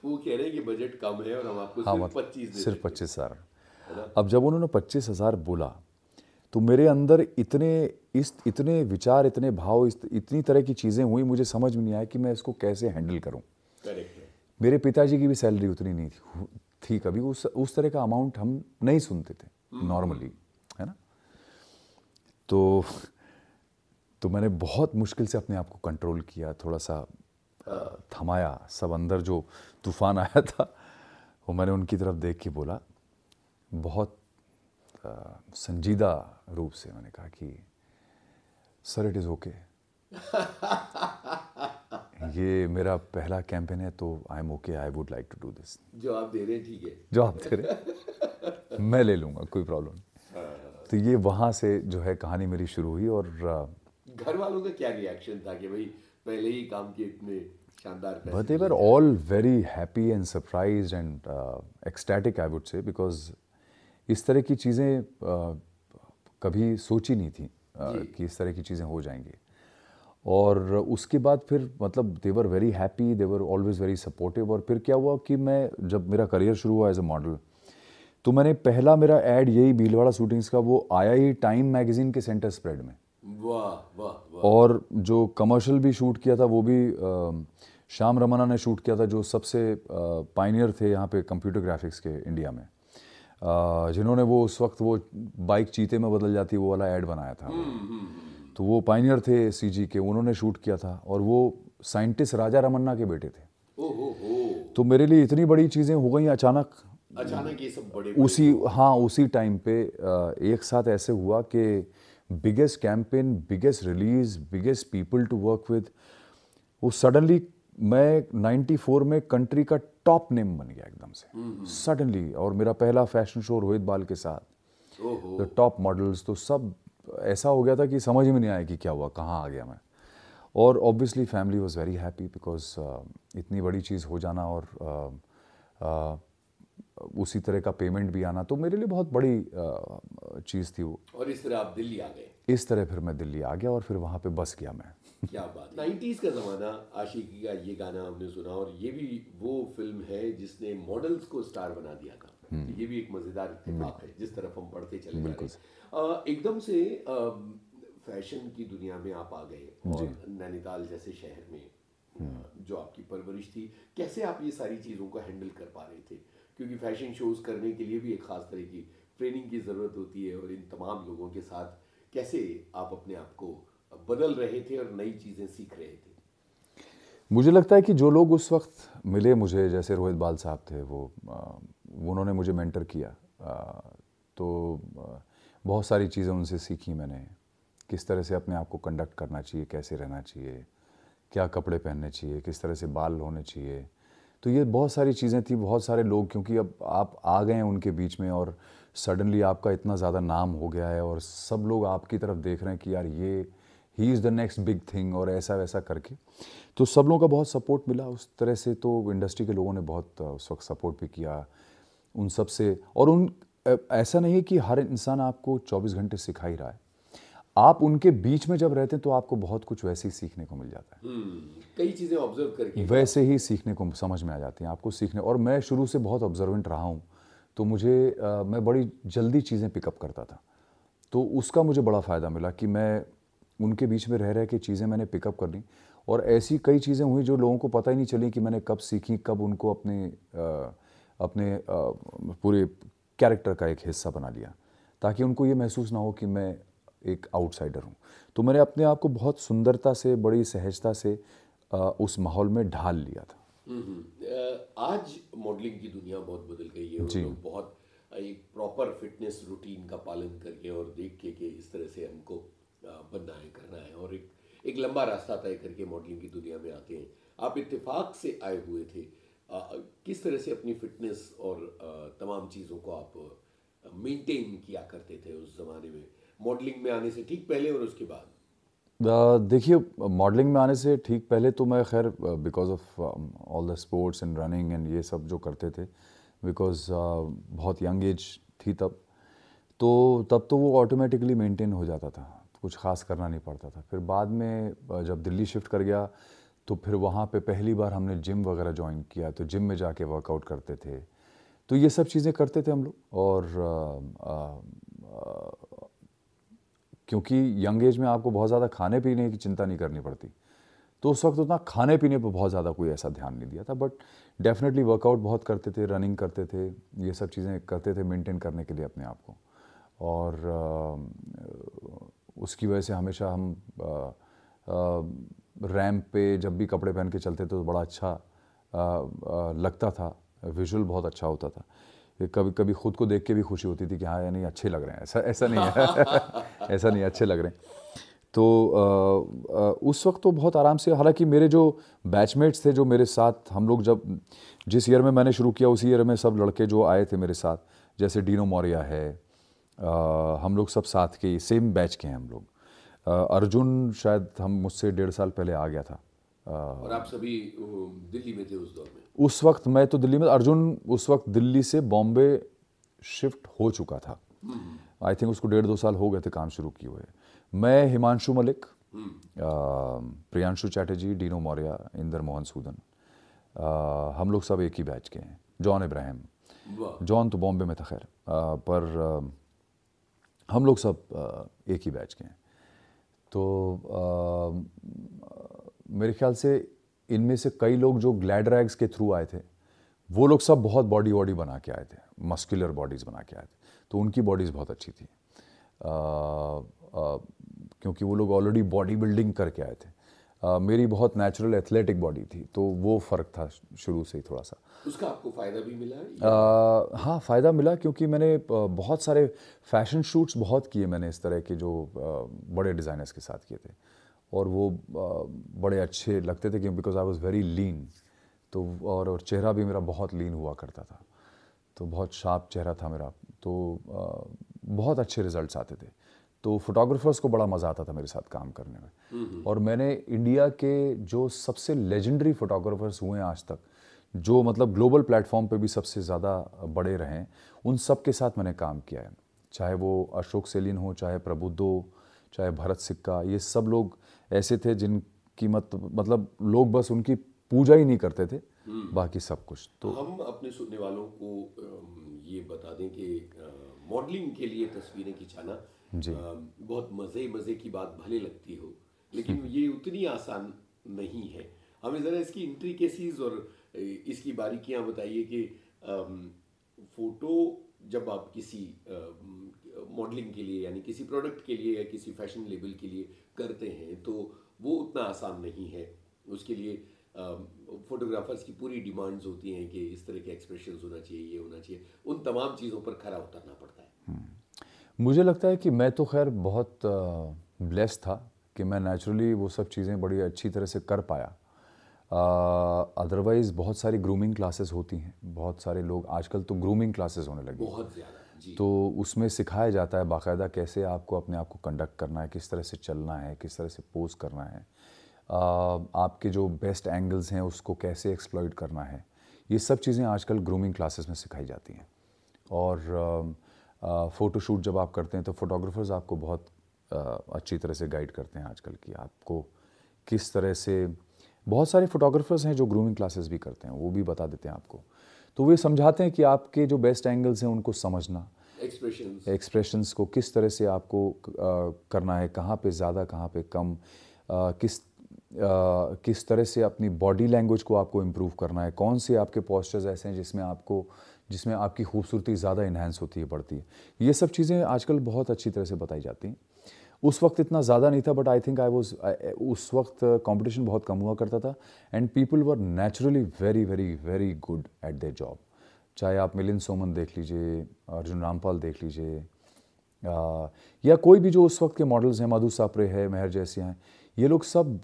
वो कह रहे हैं कि बजट कम है और हम आपको हाँ, सिर्फ मतलब 25 दे सिर्फ देंगे। 25,000। अब जब उन्होंने 25,000 बोला तो मेरे अंदर इतने विचार, इतने भाव, इतनी तरह की चीज़ें हुई, मुझे समझ में नहीं आया कि मैं इसको कैसे हैंडल करूं। करेक्ट है। मेरे पिताजी की भी सैलरी उतनी नहीं थी कभी, उस तरह का अमाउंट हम नहीं सुनते थे नॉर्मली, है ना। तो मैंने बहुत मुश्किल से अपने आप को कंट्रोल किया, थोड़ा सा थमाया, सब अंदर जो तूफान आया था वो मैंने उनकी तरफ देख के बोला, बहुत संजीदा रूप से मैंने कहा कि सर इट इज़ ओके, ये मेरा पहला कैंपेन है तो I am okay, I would like to do this. जो आप दे रहे हैं ठीक है, जो आप दे रहे मैं ले लूँगा, कोई प्रॉब्लम नहीं। तो ये वहाँ से जो है कहानी मेरी शुरू हुई। और घर वालों का क्या रिएक्शन था कि भाई पहले ही काम के इतने शानदार पैसे But they मिले? were all very happy and surprised and ecstatic, I would say, because इस तरह की चीज़ें कभी सोची नहीं थी कि इस तरह की चीज़ें हो जाएंगी। और उसके बाद फिर मतलब they were very happy, they were always very supportive. और फिर क्या हुआ कि मैं जब मेरा करियर शुरू हुआ एज अ मॉडल, तो मैंने पहला मेरा एड यही भीलवाड़ा शूटिंग्स का वो आया ही टाइम मैगजीन के सेंटर स्प्रेड में। वाह वाह वाह। और जो कमर्शियल भी शूट किया था वो भी श्याम रमन्ना ने शूट किया था, जो सबसे पायनियर थे यहाँ पे कंप्यूटर ग्राफिक्स के इंडिया में, जिन्होंने वो उस वक्त वो बाइक चीते में बदल जाती वो वाला ऐड बनाया था। तो वो पायनियर थे सीजी के, उन्होंने शूट किया था। और वो साइंटिस्ट राजा रमन्ना के बेटे थे। तो मेरे लिए इतनी बड़ी चीज़ें हो गई अचानक ये सब बड़े उसी टाइम पे एक साथ ऐसे हुआ कि biggest campaign, biggest release, biggest people to work with, वो सडनली मैं 94 में कंट्री का टॉप नेम बन गया एकदम से सडनली। और मेरा पहला फैशन शो रोहित बाल के साथ, द टॉप मॉडल्स, तो सब ऐसा हो गया था कि समझ में नहीं आया कि क्या हुआ, कहाँ आ गया मैं। और obviously family was very happy because इतनी बड़ी चीज़ हो जाना और उसी तरह का पेमेंट भी आना, तो मेरे लिए बहुत बड़ी चीज़ थी वो। और इस तरह आप दिल्ली आ गए। इस तरह फिर मैं दिल्ली आ गया और फिर वहाँ पे बस गया मैं। क्या बात। 90s का ज़माना, आशिकी का ये गाना हमने सुना, और ये भी वो फिल्म है जिसने मॉडल्स को स्टार बना दिया था। तो ये भी एक मज़ेदार इत्तेफाक है जिस तरफ हम पढ़ते चले जा रहे हैं। एकदम से फैशन की दुनिया में आप आ गए और नैनीताल जैसे शहर में जो आपकी परवरिश थी, कैसे आप ये सारी चीज़ों को हैंडल कर पा रहे थे? क्योंकि फैशन शोज़ करने के लिए भी एक ख़ास तरह की ट्रेनिंग की ज़रूरत होती है, और इन तमाम लोगों के साथ कैसे आप अपने आप को बदल रहे थे और नई चीज़ें सीख रहे थे? मुझे लगता है कि जो लोग उस वक्त मिले मुझे, जैसे रोहित बाल साहब थे, वो उन्होंने मुझे मेंटर किया, तो बहुत सारी चीज़ें उनसे सीखी मैंने। किस तरह से अपने आप को कंडक्ट करना चाहिए, कैसे रहना चाहिए, क्या कपड़े पहनने चाहिए, किस तरह से बाल होने चाहिए। तो ये बहुत सारी चीज़ें थी। बहुत सारे लोग, क्योंकि अब आप आ गए हैं उनके बीच में और सडनली आपका इतना ज़्यादा नाम हो गया है और सब लोग आपकी तरफ देख रहे हैं कि यार ये he is the next big thing, और ऐसा वैसा करके। तो सब लोगों का बहुत सपोर्ट मिला उस तरह से। तो इंडस्ट्री के लोगों ने बहुत उस वक्त सपोर्ट भी किया उन सब से। और ऐसा नहीं है कि हर इंसान आपको 24 घंटे सिखा ही रहा है, आप उनके बीच में जब रहते हैं तो आपको बहुत कुछ वैसे ही सीखने को मिल जाता है। कई चीज़ें ऑब्जर्व करके वैसे ही सीखने को समझ में आ जाती हैं आपको सीखने। और मैं शुरू से बहुत ऑब्जर्वेंट रहा हूँ, तो मुझे मैं बड़ी जल्दी चीज़ें पिकअप करता था। तो उसका मुझे बड़ा फ़ायदा मिला कि मैं उनके बीच में रह के चीज़ें मैंने पिकअप कर ली। और ऐसी कई चीज़ें हुई जो लोगों को पता ही नहीं चली कि मैंने कब सीखी, कब उनको अपने पूरे कैरेक्टर का एक हिस्सा बना लिया, ताकि उनको ये महसूस ना हो कि मैं एक आउटसाइडर हूँ। तो मैंने अपने आप को बहुत सुंदरता से, बड़ी सहजता से उस माहौल में ढाल लिया था। आज मॉडलिंग की दुनिया बहुत बदल गई है, और लोग बहुत एक प्रॉपर फिटनेस रूटीन का पालन करके और देख के कि इस तरह से हमको बनना है, करना है, और एक लंबा रास्ता तय करके मॉडलिंग की दुनिया में आते हैं। आप इत्तेफाक से आए हुए थे, किस तरह से अपनी फिटनेस और तमाम चीज़ों को आप मेंटेन किया करते थे उस ज़माने में, मॉडलिंग में आने से ठीक पहले और उसके बाद? देखिए, मॉडलिंग में आने से ठीक पहले तो मैं खैर because of all the sports and running and ये सब जो करते थे, बिकॉज बहुत यंग एज थी तब, तो वो ऑटोमेटिकली मेंटेन हो जाता था, कुछ ख़ास करना नहीं पड़ता था। फिर बाद में जब दिल्ली शिफ्ट कर गया तो फिर वहाँ पे पहली बार हमने जिम वगैरह ज्वाइन किया, तो जिम में जाके वर्कआउट करते थे, तो ये सब चीज़ें करते थे हम लोग। और क्योंकि यंग एज में आपको बहुत ज़्यादा खाने पीने की चिंता नहीं करनी पड़ती, तो उस वक्त उतना खाने पीने पर बहुत ज़्यादा कोई ऐसा ध्यान नहीं दिया था, बट डेफिनेटली वर्कआउट बहुत करते थे, रनिंग करते थे, ये सब चीज़ें करते थे मेंटेन करने के लिए अपने आप को। और उसकी वजह से हमेशा हम रैम्प पे जब भी कपड़े पहन के चलते तो बड़ा अच्छा लगता था, विजुअल बहुत अच्छा होता था। कभी कभी खुद को देख के भी खुशी होती थी कि हाँ यानी अच्छे लग रहे हैं, ऐसा नहीं है ऐसा नहीं, अच्छे लग रहे हैं। तो उस वक्त तो बहुत आराम से, हालांकि मेरे जो बैचमेट्स थे जो मेरे साथ, हम लोग जब जिस ईयर में मैंने शुरू किया उसी ईयर में सब लड़के जो आए थे मेरे साथ, जैसे डीनो मौर्या है, हम लोग सब साथ के सेम बैच के हैं हम लोग। अर्जुन शायद हम मुझसे 1.5 साल पहले आ गया था। और आप सभी दिल्ली में थे उस दौर में? उस वक्त मैं तो दिल्ली में, अर्जुन उस वक्त दिल्ली से बॉम्बे शिफ्ट हो चुका था। आई थिंक उसको 1.5-2 साल हो गए थे काम शुरू किए हुए। मैं, हिमांशु मलिक, प्रियांशु चैटर्जी, डीनो मौर्या, इंदर मोहन सूदन, हम लोग सब एक ही बैच के हैं। जॉन इब्राहिम, जॉन तो बॉम्बे में था खैर, पर हम लोग सब एक ही बैच के हैं। तो मेरे ख्याल से इनमें से कई लोग जो ग्लैड रैग्स के थ्रू आए थे, वो लोग सब बहुत बॉडी वॉडी बना के आए थे, मस्कुलर बॉडीज़ बना के आए थे, तो उनकी बॉडीज़ बहुत अच्छी थी, क्योंकि वो लोग ऑलरेडी बॉडी बिल्डिंग करके आए थे। मेरी बहुत नेचुरल एथलेटिक बॉडी थी, तो वो फ़र्क था शुरू से ही थोड़ा सा। उसका आपको फ़ायदा भी मिला? हाँ, फ़ायदा मिला, क्योंकि मैंने बहुत सारे फैशन शूट्स बहुत किए मैंने इस तरह के, जो बड़े डिज़ाइनर्स के साथ किए थे, और वो बड़े अच्छे लगते थे, क्योंकि because I was very lean, तो और चेहरा भी मेरा बहुत लीन हुआ करता था, तो बहुत शार्प चेहरा था मेरा, तो बहुत अच्छे रिजल्ट्स आते थे। तो फोटोग्राफर्स को बड़ा मज़ा आता था मेरे साथ काम करने में। और मैंने इंडिया के जो सबसे लेजेंडरी फोटोग्राफर्स हुए हैं आज तक, जो मतलब ग्लोबल प्लेटफॉर्म पे भी सबसे ज़्यादा बड़े रहे, उन सब के साथ मैंने काम किया है। चाहे वो अशोक सेलिन हो, चाहे प्रबुद्धो, चाहे भरत सिक्का, ये सब लोग ऐसे थे जिनकी मतलब लोग बस उनकी पूजा ही नहीं करते थे, बाकी सब कुछ। तो हम अपने सुनने वालों को ये बता दें कि मॉडलिंग के लिए तस्वीरें खिंचाना बहुत मज़े की बात भले लगती हो, लेकिन ये उतनी आसान नहीं है। हमें ज़रा इसकी इंट्रिकेसीज और इसकी बारीकियां बताइए कि फ़ोटो जब आप किसी मॉडलिंग के लिए, यानी किसी प्रोडक्ट के लिए या किसी फैशन लेबल के लिए करते हैं, तो वो उतना आसान नहीं है। उसके लिए फोटोग्राफर्स की पूरी डिमांड्स होती हैं कि इस तरह के एक्सप्रेशंस होना चाहिए, ये होना चाहिए, उन तमाम चीज़ों पर खरा उतरना पड़ता है। मुझे लगता है कि मैं तो खैर बहुत ब्लेस्ड था कि मैं नेचुरली वो सब चीज़ें बड़ी अच्छी तरह से कर पाया। अदरवाइज़ बहुत सारी ग्रूमिंग क्लासेस होती हैं, बहुत सारे लोग आजकल तो ग्रूमिंग क्लासेस होने लगी, बहुत ज़्यादा जी। तो उसमें सिखाया जाता है बाकायदा कैसे आपको अपने आप को कंडक्ट करना है, किस तरह से चलना है, किस तरह से पोज करना है, आपके जो बेस्ट एंगल्स हैं उसको कैसे एक्सप्लॉइट करना है। ये सब चीज़ें आजकल ग्रूमिंग क्लासेस में सिखाई जाती हैं। और फ़ोटोशूट जब आप करते हैं तो फोटोग्राफर्स आपको बहुत अच्छी तरह से गाइड करते हैं आजकल कि आपको किस तरह से, बहुत सारे फोटोग्राफर्स हैं जो ग्रूमिंग क्लासेस भी करते हैं, वो भी बता देते हैं आपको, तो वे समझाते हैं कि आपके जो बेस्ट एंगल्स हैं उनको समझना, एक्सप्रेशंस को किस तरह से आपको करना है, कहाँ पे ज़्यादा कहाँ पे कम, किस तरह से अपनी बॉडी लैंग्वेज को आपको इम्प्रूव करना है, कौन से आपके पोस्चर्स ऐसे हैं जिसमें आपकी खूबसूरती ज़्यादा इन्हांस होती है, बढ़ती है। ये सब चीज़ें आजकल बहुत अच्छी तरह से बताई जाती हैं। उस वक्त इतना ज़्यादा नहीं था, बट आई थिंक उस वक्त कंपटीशन बहुत कम हुआ करता था, and people were naturally very very very good at their job. चाहे आप मिलिंद सोमन देख लीजिए, अर्जुन रामपाल देख लीजिए, या कोई भी जो उस वक्त के मॉडल्स हैं, मधु सापरे है, मेहर जैसी हैं, ये लोग सब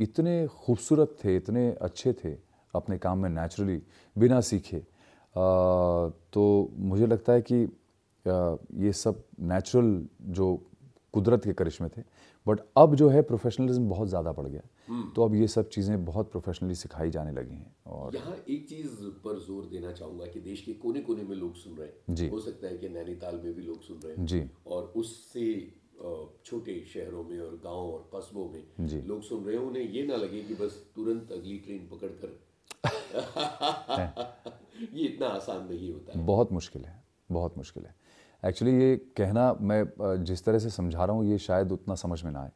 इतने खूबसूरत थे, इतने अच्छे थे अपने काम में नेचुरली, बिना सीखे। तो मुझे लगता है कि ये सब नेचुरल जो कुदरत के करिश्मे थे। बट अब जो है प्रोफेशनलिज्म बहुत ज़्यादा बढ़ गया, तो अब ये सब चीज़ें बहुत प्रोफेशनली सिखाई जाने लगी हैं। और यहाँ एक चीज पर जोर देना चाहूंगा कि देश के कोने कोने में लोग सुन रहे हैं, जी हो सकता है कि नैनीताल में भी लोग सुन रहे जी हैं, और उससे छोटे शहरों में और गांव और कस्बों में जी लोग सुन रहे हैं, उन्हें ये ना लगे कि बस तुरंत अगली ट्रेन पकड़कर ये इतना आसान नहीं होता है। बहुत मुश्किल है, बहुत मुश्किल है। एक्चुअली ये कहना, मैं जिस तरह से समझा रहा हूँ ये शायद उतना समझ में ना आए,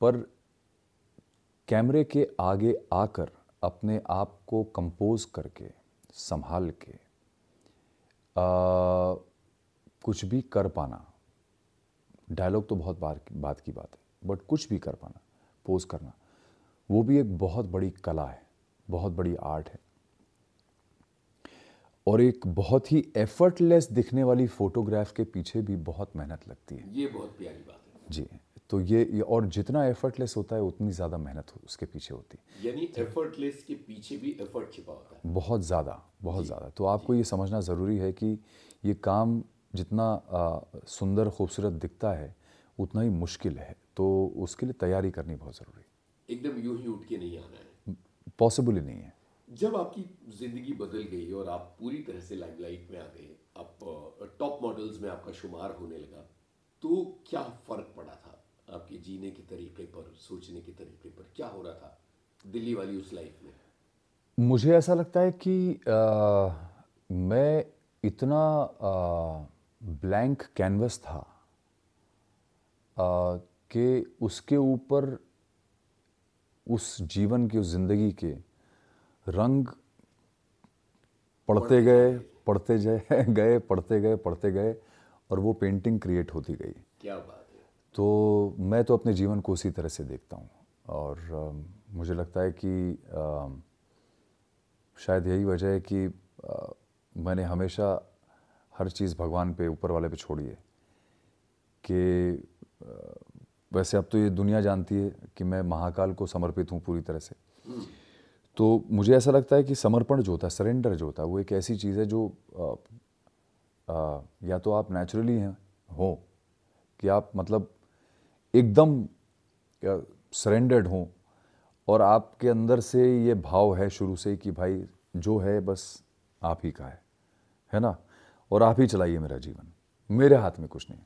पर कैमरे के आगे आकर अपने आप को कंपोज करके संभाल के कुछ भी कर पाना, डायलॉग तो बहुत बात की बात है, बट कुछ भी कर पाना, पोज करना, वो भी एक बहुत बड़ी कला है, बहुत बड़ी आर्ट है। और एक बहुत ही एफर्टलेस दिखने वाली फोटोग्राफ के पीछे भी बहुत मेहनत लगती है। ये बहुत प्यारी बात है जी, तो ये और जितना एफर्टलेस होता है उतनी ज़्यादा मेहनत उसके पीछे होती है। यानी एफर्टलेस के पीछे भी एफर्ट छिपा होता है। बहुत ज़्यादा, बहुत ज़्यादा। तो आपको ये समझना ज़रूरी है कि ये काम जितना सुंदर खूबसूरत दिखता है उतना ही मुश्किल है, तो उसके लिए तैयारी करनी बहुत ज़रूरी है। एकदम यूं ही उठ के नहीं आना है। पॉसिबल ही नहीं है। जब आपकी जिंदगी बदल गई और आप पूरी तरह से लाइमलाइट में आ गए, आप टॉप मॉडल्स में आपका शुमार होने लगा, तो क्या फर्क पड़ा था आपके जीने के तरीके पर, सोचने के तरीके पर? क्या हो रहा था दिल्ली वाली उस लाइफ में? मुझे ऐसा लगता है कि मैं इतना ब्लैंक कैनवस था कि उसके ऊपर उस जीवन की, उस ज़िंदगी के रंग पढ़ते गए, पढ़ते गए, पढ़ते गए, और वो पेंटिंग क्रिएट होती गई। क्या बात है। तो मैं तो अपने जीवन को उसी तरह से देखता हूँ, और मुझे लगता है कि शायद यही वजह है कि मैंने हमेशा हर चीज़ भगवान पे, ऊपर वाले पे छोड़ी है। कि वैसे अब तो ये दुनिया जानती है कि मैं महाकाल को समर्पित हूँ पूरी तरह से। तो मुझे ऐसा लगता है कि समर्पण जो होता है, सरेंडर जो होता है, वो एक ऐसी चीज़ है जो या तो आप नेचुरली हैं हो कि आप मतलब एकदम सरेंडर्ड हों, और आपके अंदर से ये भाव है शुरू से कि भाई जो है बस आप ही का है ना, और आप ही चलाइए मेरा जीवन, मेरे हाथ में कुछ नहीं।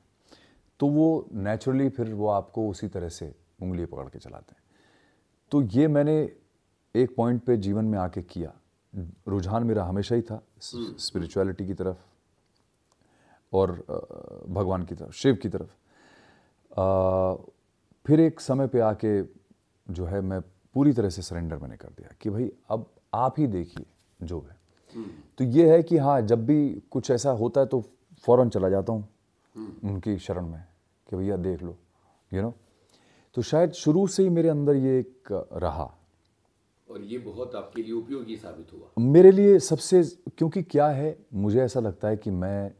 तो वो नेचुरली फिर वो आपको उसी तरह से उंगली पकड़ के चलाते हैं। तो ये मैंने एक पॉइंट पे जीवन में आके किया। रुझान मेरा हमेशा ही था स्पिरिचुअलिटी की तरफ और भगवान की तरफ, शिव की तरफ। फिर एक समय पे आके जो है मैं पूरी तरह से सरेंडर मैंने कर दिया कि भाई अब आप ही देखिए जो है। तो ये है कि हाँ, जब भी कुछ ऐसा होता है तो फौरन चला जाता हूँ उनकी शरण में कि भैया देख लो, यू नो। तो शायद शुरू से ही मेरे अंदर ये एक रहा, और ये बहुत आपके लिए उपयोगी साबित हुआ। मेरे लिए सबसे, क्योंकि क्या है, मुझे ऐसा लगता है कि मैं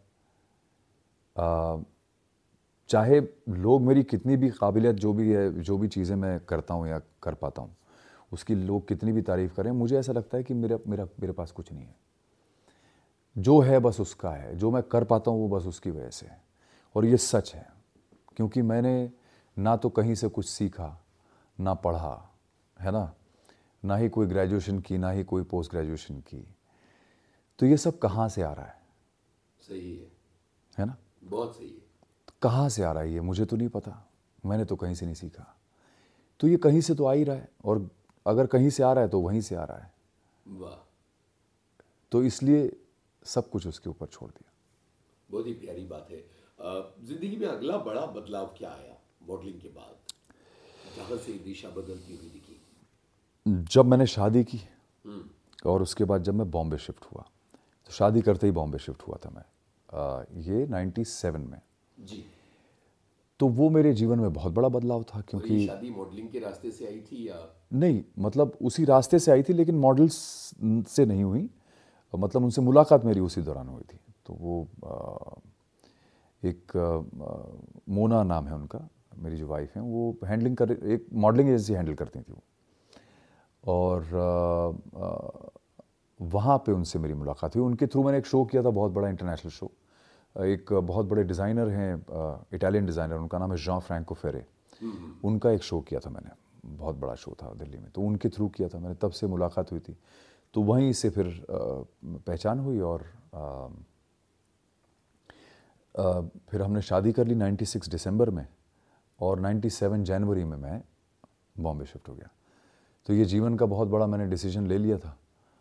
चाहे लोग मेरी कितनी भी काबिलियत जो भी है, जो भी चीज़ें मैं करता हूँ या कर पाता हूँ, उसकी लोग कितनी भी तारीफ़ करें, मुझे ऐसा लगता है कि मेरे पास कुछ नहीं है। जो है बस उसका है, जो मैं कर पाता हूँ वो बस उसकी वजह से है। और ये सच है, क्योंकि मैंने ना तो कहीं से कुछ सीखा, ना पढ़ा, है ना ही कोई ग्रेजुएशन की, ना ही कोई पोस्ट ग्रेजुएशन की। तो ये सब कहाँ से आ रहा है? सही है ना, बहुत सही है। तो कहाँ से आ रहा है ये मुझे तो नहीं पता, मैंने तो कहीं से नहीं सीखा। तो ये कहीं से तो आ ही रहा है, और अगर कहीं से आ रहा है तो वहीं से आ रहा है। वाह, तो इसलिए सब कुछ उसके ऊपर छोड़ दिया। बहुत ही प्यारी बात है। जिंदगी में अगला बड़ा बदलाव क्या आया मॉडलिंग के बाद, जहाँ से दिशा बदलती हुई दिखी? जब मैंने शादी की और उसके बाद जब मैं बॉम्बे शिफ्ट हुआ, तो शादी करते ही बॉम्बे शिफ्ट हुआ था मैं, ये 97 में जी। तो वो मेरे जीवन में बहुत बड़ा बदलाव था, क्योंकि ये शादी मॉडलिंग के रास्ते से आई थी या? नहीं, मतलब उसी रास्ते से आई थी, लेकिन मॉडल्स से नहीं हुई, मतलब उनसे मुलाकात मेरी उसी दौरान हुई थी। तो वो एक मोना नाम है उनका, मेरी जो वाइफ हैं, वो हैंडलिंग कर, एक मॉडलिंग एजेंसी हैंडल करती थी वो, और वहाँ पे उनसे मेरी मुलाकात हुई। उनके थ्रू मैंने एक शो किया था, बहुत बड़ा इंटरनेशनल शो, एक बहुत बड़े डिज़ाइनर हैं, इटालियन डिज़ाइनर, उनका नाम है जॉन फ्रैंको फेरे। उनका एक शो किया था मैंने, बहुत बड़ा शो था दिल्ली में, तो उनके थ्रू किया था मैंने, तब से मुलाकात हुई थी। तो वहीं से फिर पहचान हुई और फिर हमने शादी कर ली 96 दिसंबर में, और 97 जनवरी में मैं बॉम्बे शिफ्ट हो गया। तो ये जीवन का बहुत बड़ा मैंने डिसीजन ले लिया था।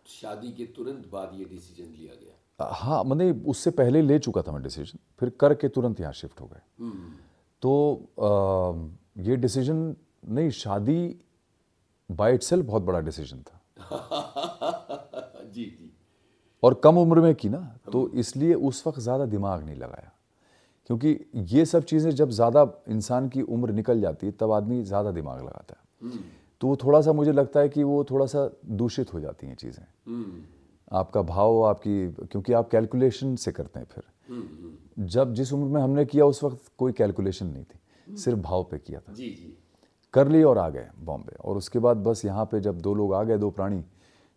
शादी के तुरंत बाद ये डिसीजन लिया गया? हाँ, मतलब उससे पहले ले चुका था मैं डिसीजन, फिर करके तुरंत यहाँ शिफ्ट हो गए। तो ये डिसीजन नहीं, शादी बाय इटसेल्फ बहुत बड़ा डिसीजन था। जी जी। और कम उम्र में की ना, तो इसलिए उस वक्त ज़्यादा दिमाग नहीं लगाया, क्योंकि ये सब चीज़ें जब ज़्यादा इंसान की उम्र निकल जाती है तब आदमी ज़्यादा दिमाग लगाता है। तो वो थोड़ा सा, मुझे लगता है कि वो थोड़ा सा दूषित हो जाती हैं चीज़ें, आपका भाव, आपकी, क्योंकि आप कैलकुलेशन से करते हैं। फिर जब जिस उम्र में हमने किया उस वक्त कोई कैलकुलेशन नहीं थी, सिर्फ भाव पे किया था। जी जी। कर लिए और आ गए बॉम्बे, और उसके बाद बस यहाँ पे जब दो लोग आ गए, दो प्राणी,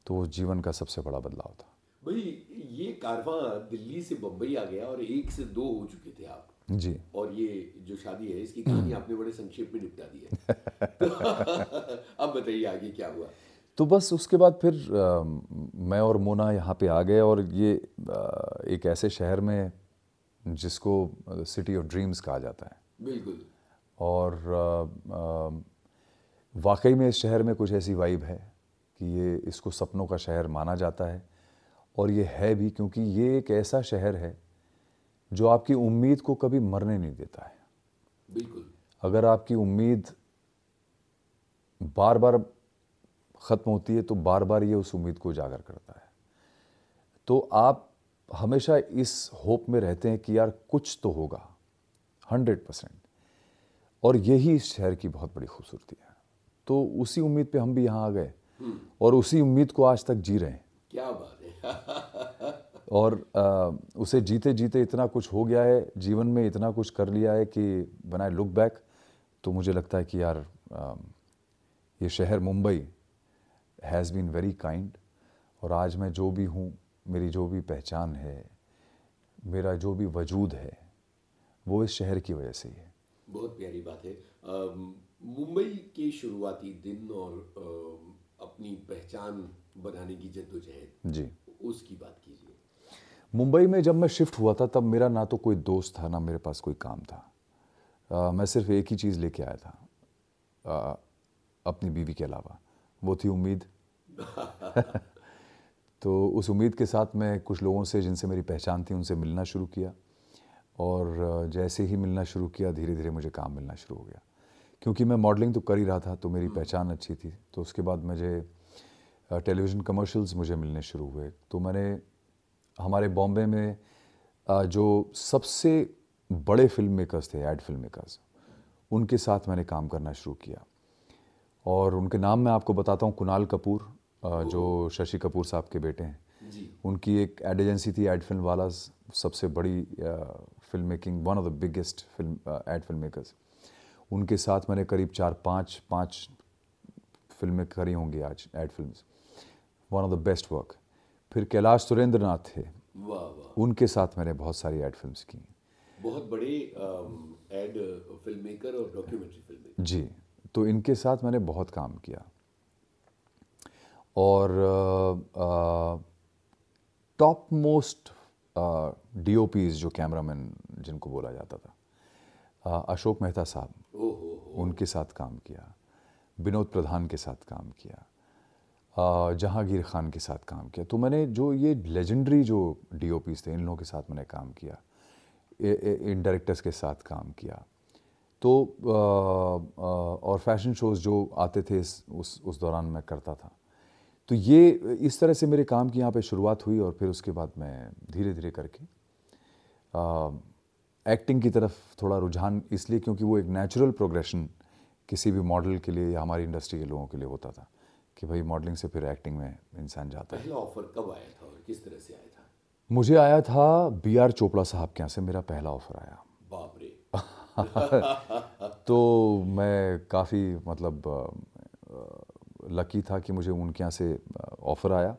तो वो जीवन का सबसे बड़ा बदलाव था। भाई ये कारवां दिल्ली से बम्बई आ गया और 1 से 2 हो चुके थे आप जी। और ये जो शादी है इसकी कहानी आपने बड़े संक्षेप में निपटा दी है। तो अब बताइए आगे क्या हुआ? तो बस उसके बाद फिर मैं और मोना यहाँ पे आ गए, और ये एक ऐसे शहर में जिसको सिटी ऑफ ड्रीम्स कहा जाता है। बिल्कुल। और वाकई में इस शहर में कुछ ऐसी वाइब है कि ये, इसको सपनों का शहर माना जाता है, और ये है भी, क्योंकि ये एक ऐसा शहर है जो आपकी उम्मीद को कभी मरने नहीं देता है। बिल्कुल। अगर आपकी उम्मीद बार बार ख़त्म होती है तो बार बार ये उस उम्मीद को उजागर करता है। तो आप हमेशा इस होप में रहते हैं कि यार कुछ तो होगा, 100%। और यही इस शहर की बहुत बड़ी खूबसूरती है। तो उसी उम्मीद पे हम भी यहाँ आ गए, और उसी उम्मीद को आज तक जी रहे हैं। क्या बात है। और उसे जीते जीते इतना कुछ हो गया है जीवन में, इतना कुछ कर लिया है कि व्हेन आई लुक बैक तो मुझे लगता है कि यार ये शहर Mumbai has been very kind. और आज मैं जो भी हूँ, मेरी जो भी पहचान है, मेरा जो भी वजूद है, वो इस शहर की वजह से ही है। बहुत प्यारी बात है। मुंबई के शुरुआती दिन और अपनी पहचान बनाने की जद्दोजहद, जी, उसकी बात कीजिए। मुंबई में जब मैं शिफ्ट हुआ था तब मेरा ना तो कोई दोस्त था, ना मेरे पास कोई काम था। मैं सिर्फ एक ही चीज़ लेके आया था अपनी बीवी के अलावा, वो थी उम्मीद। तो उस उम्मीद के साथ मैं कुछ लोगों से जिनसे मेरी पहचान थी उनसे मिलना शुरू किया, और जैसे ही मिलना शुरू किया धीरे धीरे मुझे काम मिलना शुरू हो गया। क्योंकि मैं मॉडलिंग तो कर ही रहा था तो मेरी पहचान अच्छी थी, तो उसके बाद मुझे टेलीविज़न कमर्शियल्स मुझे मिलने शुरू हुए। तो मैंने हमारे बॉम्बे में जो सबसे बड़े फिल्म मेकर्स थे, एड फिल्म मेकर्स, उनके साथ मैंने काम करना शुरू किया। और उनके नाम मैं आपको बताता हूँ। कुणाल कपूर, जो शशि कपूर साहब के बेटे हैं जी। उनकी एक एड एजेंसी थी, एड फिल्म वालाज, सबसे बड़ी film making, one of the biggest film ad film makers. उनके साथ मैंने करीब 4-5 फिल्में करी होंगी आज, ad films, one of the best work. फिर कैलाश सुरेंद्रनाथ थे, वाह वाह। उनके साथ मैंने बहुत सारी एड फिल्म्स की। बहुत बड़े एड फिल्म मेकर और डॉक्यूमेंट्री फिल्म मेकर। जी, तो इनके साथ मैंने बहुत काम किया। और टॉप मोस्ट DOPs, जो कैमरामैन जिनको बोला जाता था, अशोक मेहता साहब, उनके साथ काम किया। विनोद प्रधान के साथ काम किया। जहांगीर खान के साथ काम किया। तो मैंने जो ये लेजेंडरी जो DOPs थे, इन लोगों के साथ मैंने काम किया, इन डायरेक्टर्स के साथ काम किया। तो और फैशन शोज़ जो आते थे उस दौरान मैं करता था। तो ये इस तरह से मेरे काम की यहाँ पे शुरुआत हुई, और फिर उसके बाद मैं धीरे धीरे करके एक्टिंग की तरफ थोड़ा रुझान, इसलिए क्योंकि वो एक नेचुरल प्रोग्रेशन किसी भी मॉडल के लिए या हमारी इंडस्ट्री के लोगों के लिए होता था कि भाई मॉडलिंग से फिर एक्टिंग में इंसान जाता है। पहला ऑफर कब आया था और किस तरह से आया था? मुझे आया था BR चोपड़ा साहब के यहाँ से, मेरा पहला ऑफर आया। बाप रे। तो मैं काफ़ी मतलब लकी था कि मुझे उनके यहाँ से ऑफ़र आया।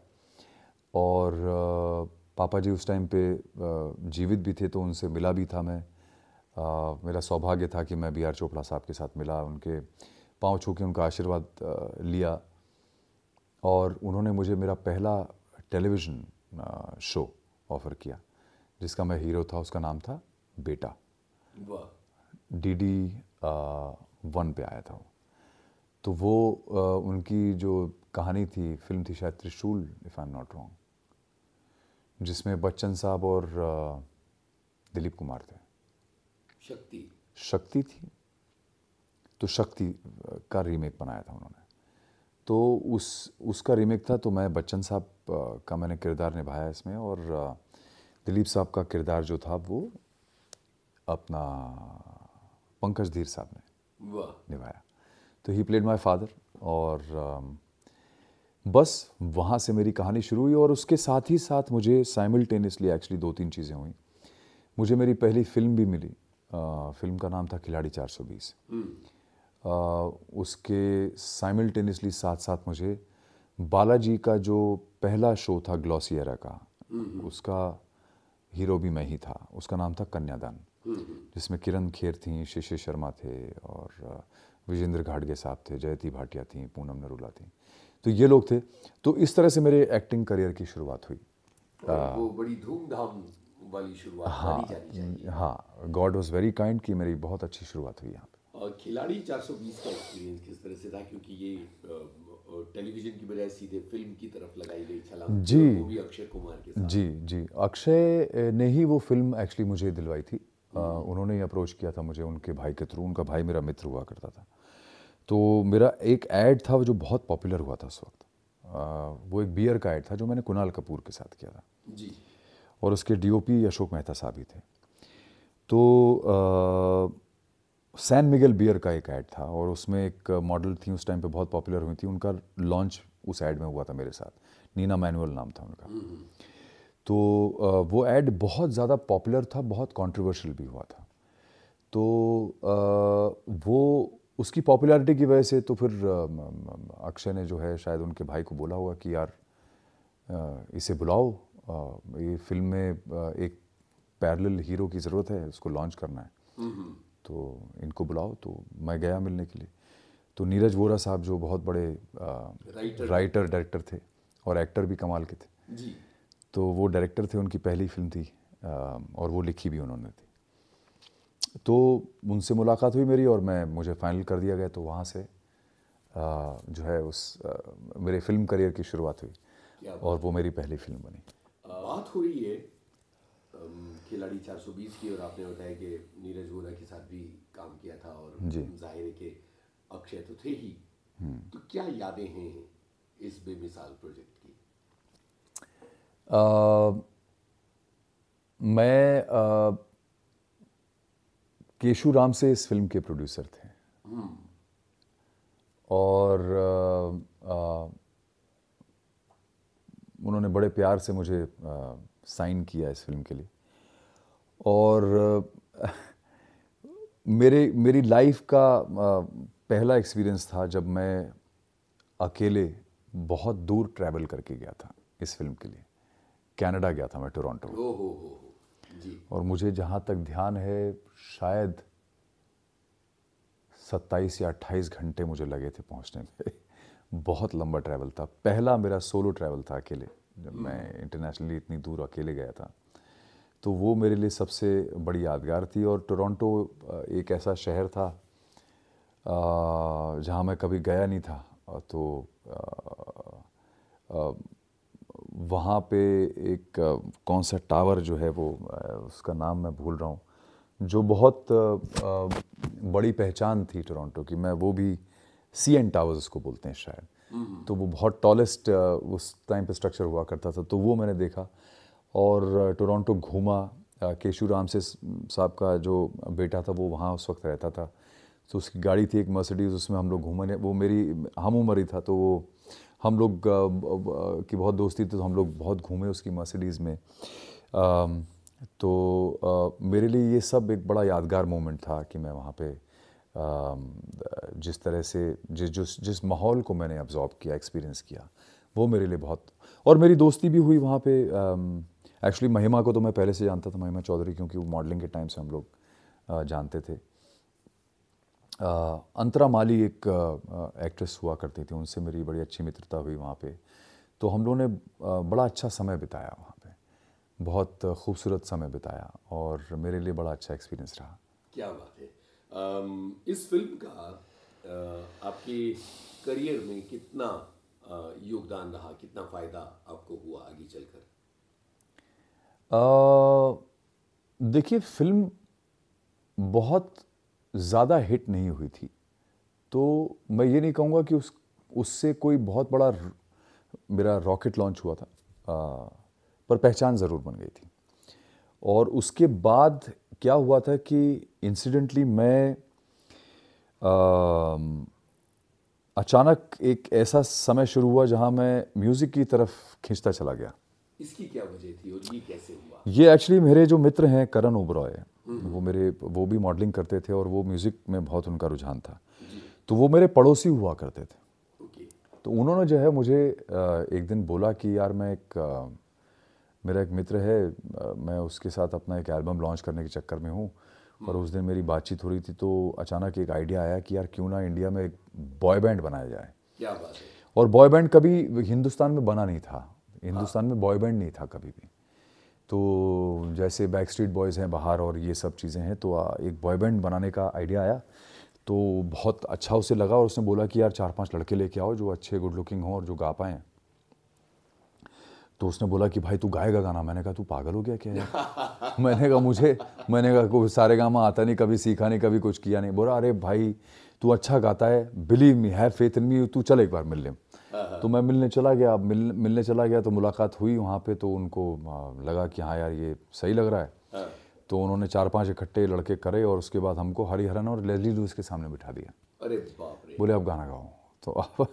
और पापा जी उस टाइम पे जीवित भी थे, तो उनसे मिला भी था मैं। मेरा सौभाग्य था कि मैं B.R. चोपड़ा साहब के साथ मिला, उनके पाँव छू के उनका आशीर्वाद लिया, और उन्होंने मुझे मेरा पहला टेलीविज़न शो ऑफ़र किया, जिसका मैं हीरो था। उसका नाम था बेटा। DD 1 पे आया था वो। तो वो उनकी जो कहानी थी, फिल्म थी शायद त्रिशूल, if I am not wrong, जिसमें बच्चन साहब और दिलीप कुमार थे। शक्ति थी, तो शक्ति का रीमेक बनाया था उन्होंने। तो उसका रीमेक था, तो मैं बच्चन साहब का मैंने किरदार निभाया इसमें, और दिलीप साहब का किरदार जो था वो अपना पंकज धीर साहब ने निभाया। तो ही प्लेड माय फादर, और बस वहाँ से मेरी कहानी शुरू हुई। और उसके साथ ही साथ मुझे साइमल्टेनियसली एक्चुअली 2-3 चीज़ें हुई। मुझे मेरी पहली फिल्म भी मिली। फिल्म का नाम था खिलाड़ी 420। उसके साइमल्टेनियसली साथ साथ मुझे बालाजी का जो पहला शो था ग्लॉसियरा का, उसका हीरो भी मैं ही था। उसका नाम था कन्यादान, जिसमें किरण खेर थी, शिशिर शर्मा थे, और विजेंद्र घाटगे साहब थे, जयती भाटिया थी, पूनम नरूला थी। तो ये लोग थे। तो इस तरह से मेरे एक्टिंग करियर की शुरुआत हुई। वो बड़ी धूमधाम वाली शुरुआत मानी जानी चाहिए। हाँ, गॉड वॉज वेरी काइंड कि मेरी बहुत अच्छी शुरुआत हुई यहाँ पे। और खिलाड़ी 420 का एक्सपीरियंस किस तरह से था, क्योंकि ये टेलीविजन की बजाय सीधे फिल्म की तरफ लगाई गई छलांग थी, और वो भी अक्षय कुमार के साथ। जी, अक्षय ने ही वो फिल्म एक्चुअली मुझे दिलवाई थी। उन्होंने ही अप्रोच किया था मुझे उनके भाई के थ्रू। उनका भाई मेरा मित्र हुआ करता था। तो मेरा एक ऐड था जो बहुत पॉपुलर हुआ था उस वक्त। वो एक बियर का ऐड था जो मैंने कुणाल कपूर के साथ किया था जी। और उसके डीओपी अशोक मेहता साहब ही थे। तो सैन मिगेल बियर का एक ऐड था, और उसमें एक मॉडल थी उस टाइम पे बहुत पॉपुलर हुई थी। उनका लॉन्च उस ऐड में हुआ था मेरे साथ। नीना मैनुअल नाम था उनका। तो वो ऐड बहुत ज़्यादा पॉपुलर था, बहुत कंट्रोवर्शियल भी हुआ था। तो वो उसकी पॉपुलैरिटी की वजह से तो फिर अक्षय ने जो है शायद उनके भाई को बोला होगा कि यार इसे बुलाओ, ये फिल्म में एक पैरेलल हीरो की ज़रूरत है, उसको लॉन्च करना है, तो इनको बुलाओ। तो मैं गया मिलने के लिए। तो नीरज वोरा साहब जो बहुत बड़े राइटर डायरेक्टर थे और एक्टर भी कमाल के थे जी। तो वो डायरेक्टर थे, उनकी पहली फिल्म थी और वो लिखी भी उन्होंने थी। तो उनसे मुलाकात हुई मेरी और मुझे फाइनल कर दिया गया। तो वहाँ से जो है मेरे फिल्म करियर की शुरुआत हुई और वो मेरी पहली फिल्म बनी। बात हो रही है खिलाड़ी 420 की, और आपने बताया कि नीरज वोरा के साथ भी काम किया था, और जाहिर है कि अक्षय तो थे ही। तो क्या यादें हैं इस बेमिसाल प्रोजेक्ट की? मैं केशू राम से इस फिल्म के प्रोड्यूसर थे और उन्होंने बड़े प्यार से मुझे साइन किया इस फिल्म के लिए। और मेरी लाइफ का पहला एक्सपीरियंस था जब मैं अकेले बहुत दूर ट्रैवल करके गया था इस फिल्म के लिए। कनाडा गया था मैं, टोरंटो। जी। और मुझे जहाँ तक ध्यान है शायद 27 या 28 घंटे मुझे लगे थे पहुँचने में। बहुत लंबा ट्रैवल था। पहला मेरा सोलो ट्रैवल था अकेले, जब मैं इंटरनेशनली इतनी दूर अकेले गया था। तो वो मेरे लिए सबसे बड़ी यादगार थी। और टोरंटो एक ऐसा शहर था जहाँ मैं कभी गया नहीं था। तो वहाँ पे एक कौन सा टावर जो है वो उसका नाम मैं भूल रहा हूँ, जो बहुत बड़ी पहचान थी टोरंटो की। मैं वो भी CN टावर्स उसको बोलते हैं शायद। तो वो बहुत टॉलेस्ट उस टाइम पे स्ट्रक्चर हुआ करता था। तो वो मैंने देखा और टोरंटो घूमा। केशू राम से साहब का जो बेटा था वो वहाँ उस वक्त रहता था। तो उसकी गाड़ी थी एक मर्सिडीज़, उसमें हम लोग घूमने, वो मेरी हम उम्र ही था, तो वो हम लोग की बहुत दोस्ती थी, तो हम लोग बहुत घूमे उसकी मर्सिडीज़ में। तो मेरे लिए ये सब एक बड़ा यादगार मोमेंट था कि मैं वहाँ पे जिस तरह से जिस माहौल को मैंने अब्जॉर्ब किया, एक्सपीरियंस किया, वो मेरे लिए बहुत। और मेरी दोस्ती भी हुई वहाँ पे एक्चुअली महिमा को तो मैं पहले से जानता था, महिमा चौधरी, क्योंकि वो मॉडलिंग के टाइम से हम लोग जानते थे। अंतरा माली एक एक्ट्रेस हुआ करती थी, उनसे मेरी बड़ी अच्छी मित्रता हुई वहाँ पे। तो हम लोगों ने बड़ा अच्छा समय बिताया वहाँ पे, बहुत खूबसूरत समय बिताया और मेरे लिए बड़ा अच्छा एक्सपीरियंस रहा। क्या बात है। इस फिल्म का आपके करियर में कितना योगदान रहा, कितना फ़ायदा आपको हुआ आगे चलकर? देखिए, फिल्म बहुत ज़्यादा हिट नहीं हुई थी, तो मैं ये नहीं कहूँगा कि उससे कोई बहुत बड़ा मेरा रॉकेट लॉन्च हुआ था, पर पहचान ज़रूर बन गई थी। और उसके बाद क्या हुआ था कि इंसिडेंटली मैं अचानक एक ऐसा समय शुरू हुआ जहाँ मैं म्यूज़िक की तरफ खींचता चला गया। इसकी क्या वजह थी और ये कैसे हुआ? ये एक्चुअली मेरे जो मित्र हैं करण ओबरॉय, वो भी मॉडलिंग करते थे और वो म्यूज़िक में बहुत उनका रुझान था, तो वो मेरे पड़ोसी हुआ करते थे। तो उन्होंने जो है मुझे एक दिन बोला कि यार मेरा एक मित्र है, मैं उसके साथ अपना एक एल्बम लॉन्च करने के चक्कर में हूँ, और उस दिन मेरी बातचीत हो रही थी, तो अचानक एक आइडिया आया कि यार क्यों ना इंडिया में एक बॉय बैंड बनाया जाए। क्या बात है। और बॉय बैंड कभी हिंदुस्तान में बना नहीं था, हिंदुस्तान में बॉय बैंड नहीं था कभी भी। तो जैसे बैक स्ट्रीट बॉयज़ हैं बाहर और ये सब चीज़ें हैं, तो एक बॉय बैंड बनाने का आइडिया आया, तो बहुत अच्छा उसे लगा और उसने बोला कि यार 4-5 लड़के लेके आओ जो अच्छे गुड लुकिंग हों और जो गा पाएँ। तो उसने बोला कि भाई तू गाएगा गाना? मैंने कहा तू पागल हो गया क्या यार? मैंने कहा कोई सारे गामा आता नहीं, कभी सीखा नहीं, कभी कुछ किया नहीं। बोला अरे भाई तू अच्छा गाता है, believe me, have faith in me, तू चल एक बार मिल ले। तो मैं मिलने चला गया, मिलने चला गया, तो मुलाकात हुई वहाँ पे, तो उनको लगा कि हाँ यार ये सही लग रहा है। तो उन्होंने 4-5 इकट्ठे लड़के करे और उसके बाद हमको हरिहरन और लेस्ली लुइस के सामने बिठा दिया। अरे बाप रे। बोले अब गाना गाओ। तो अब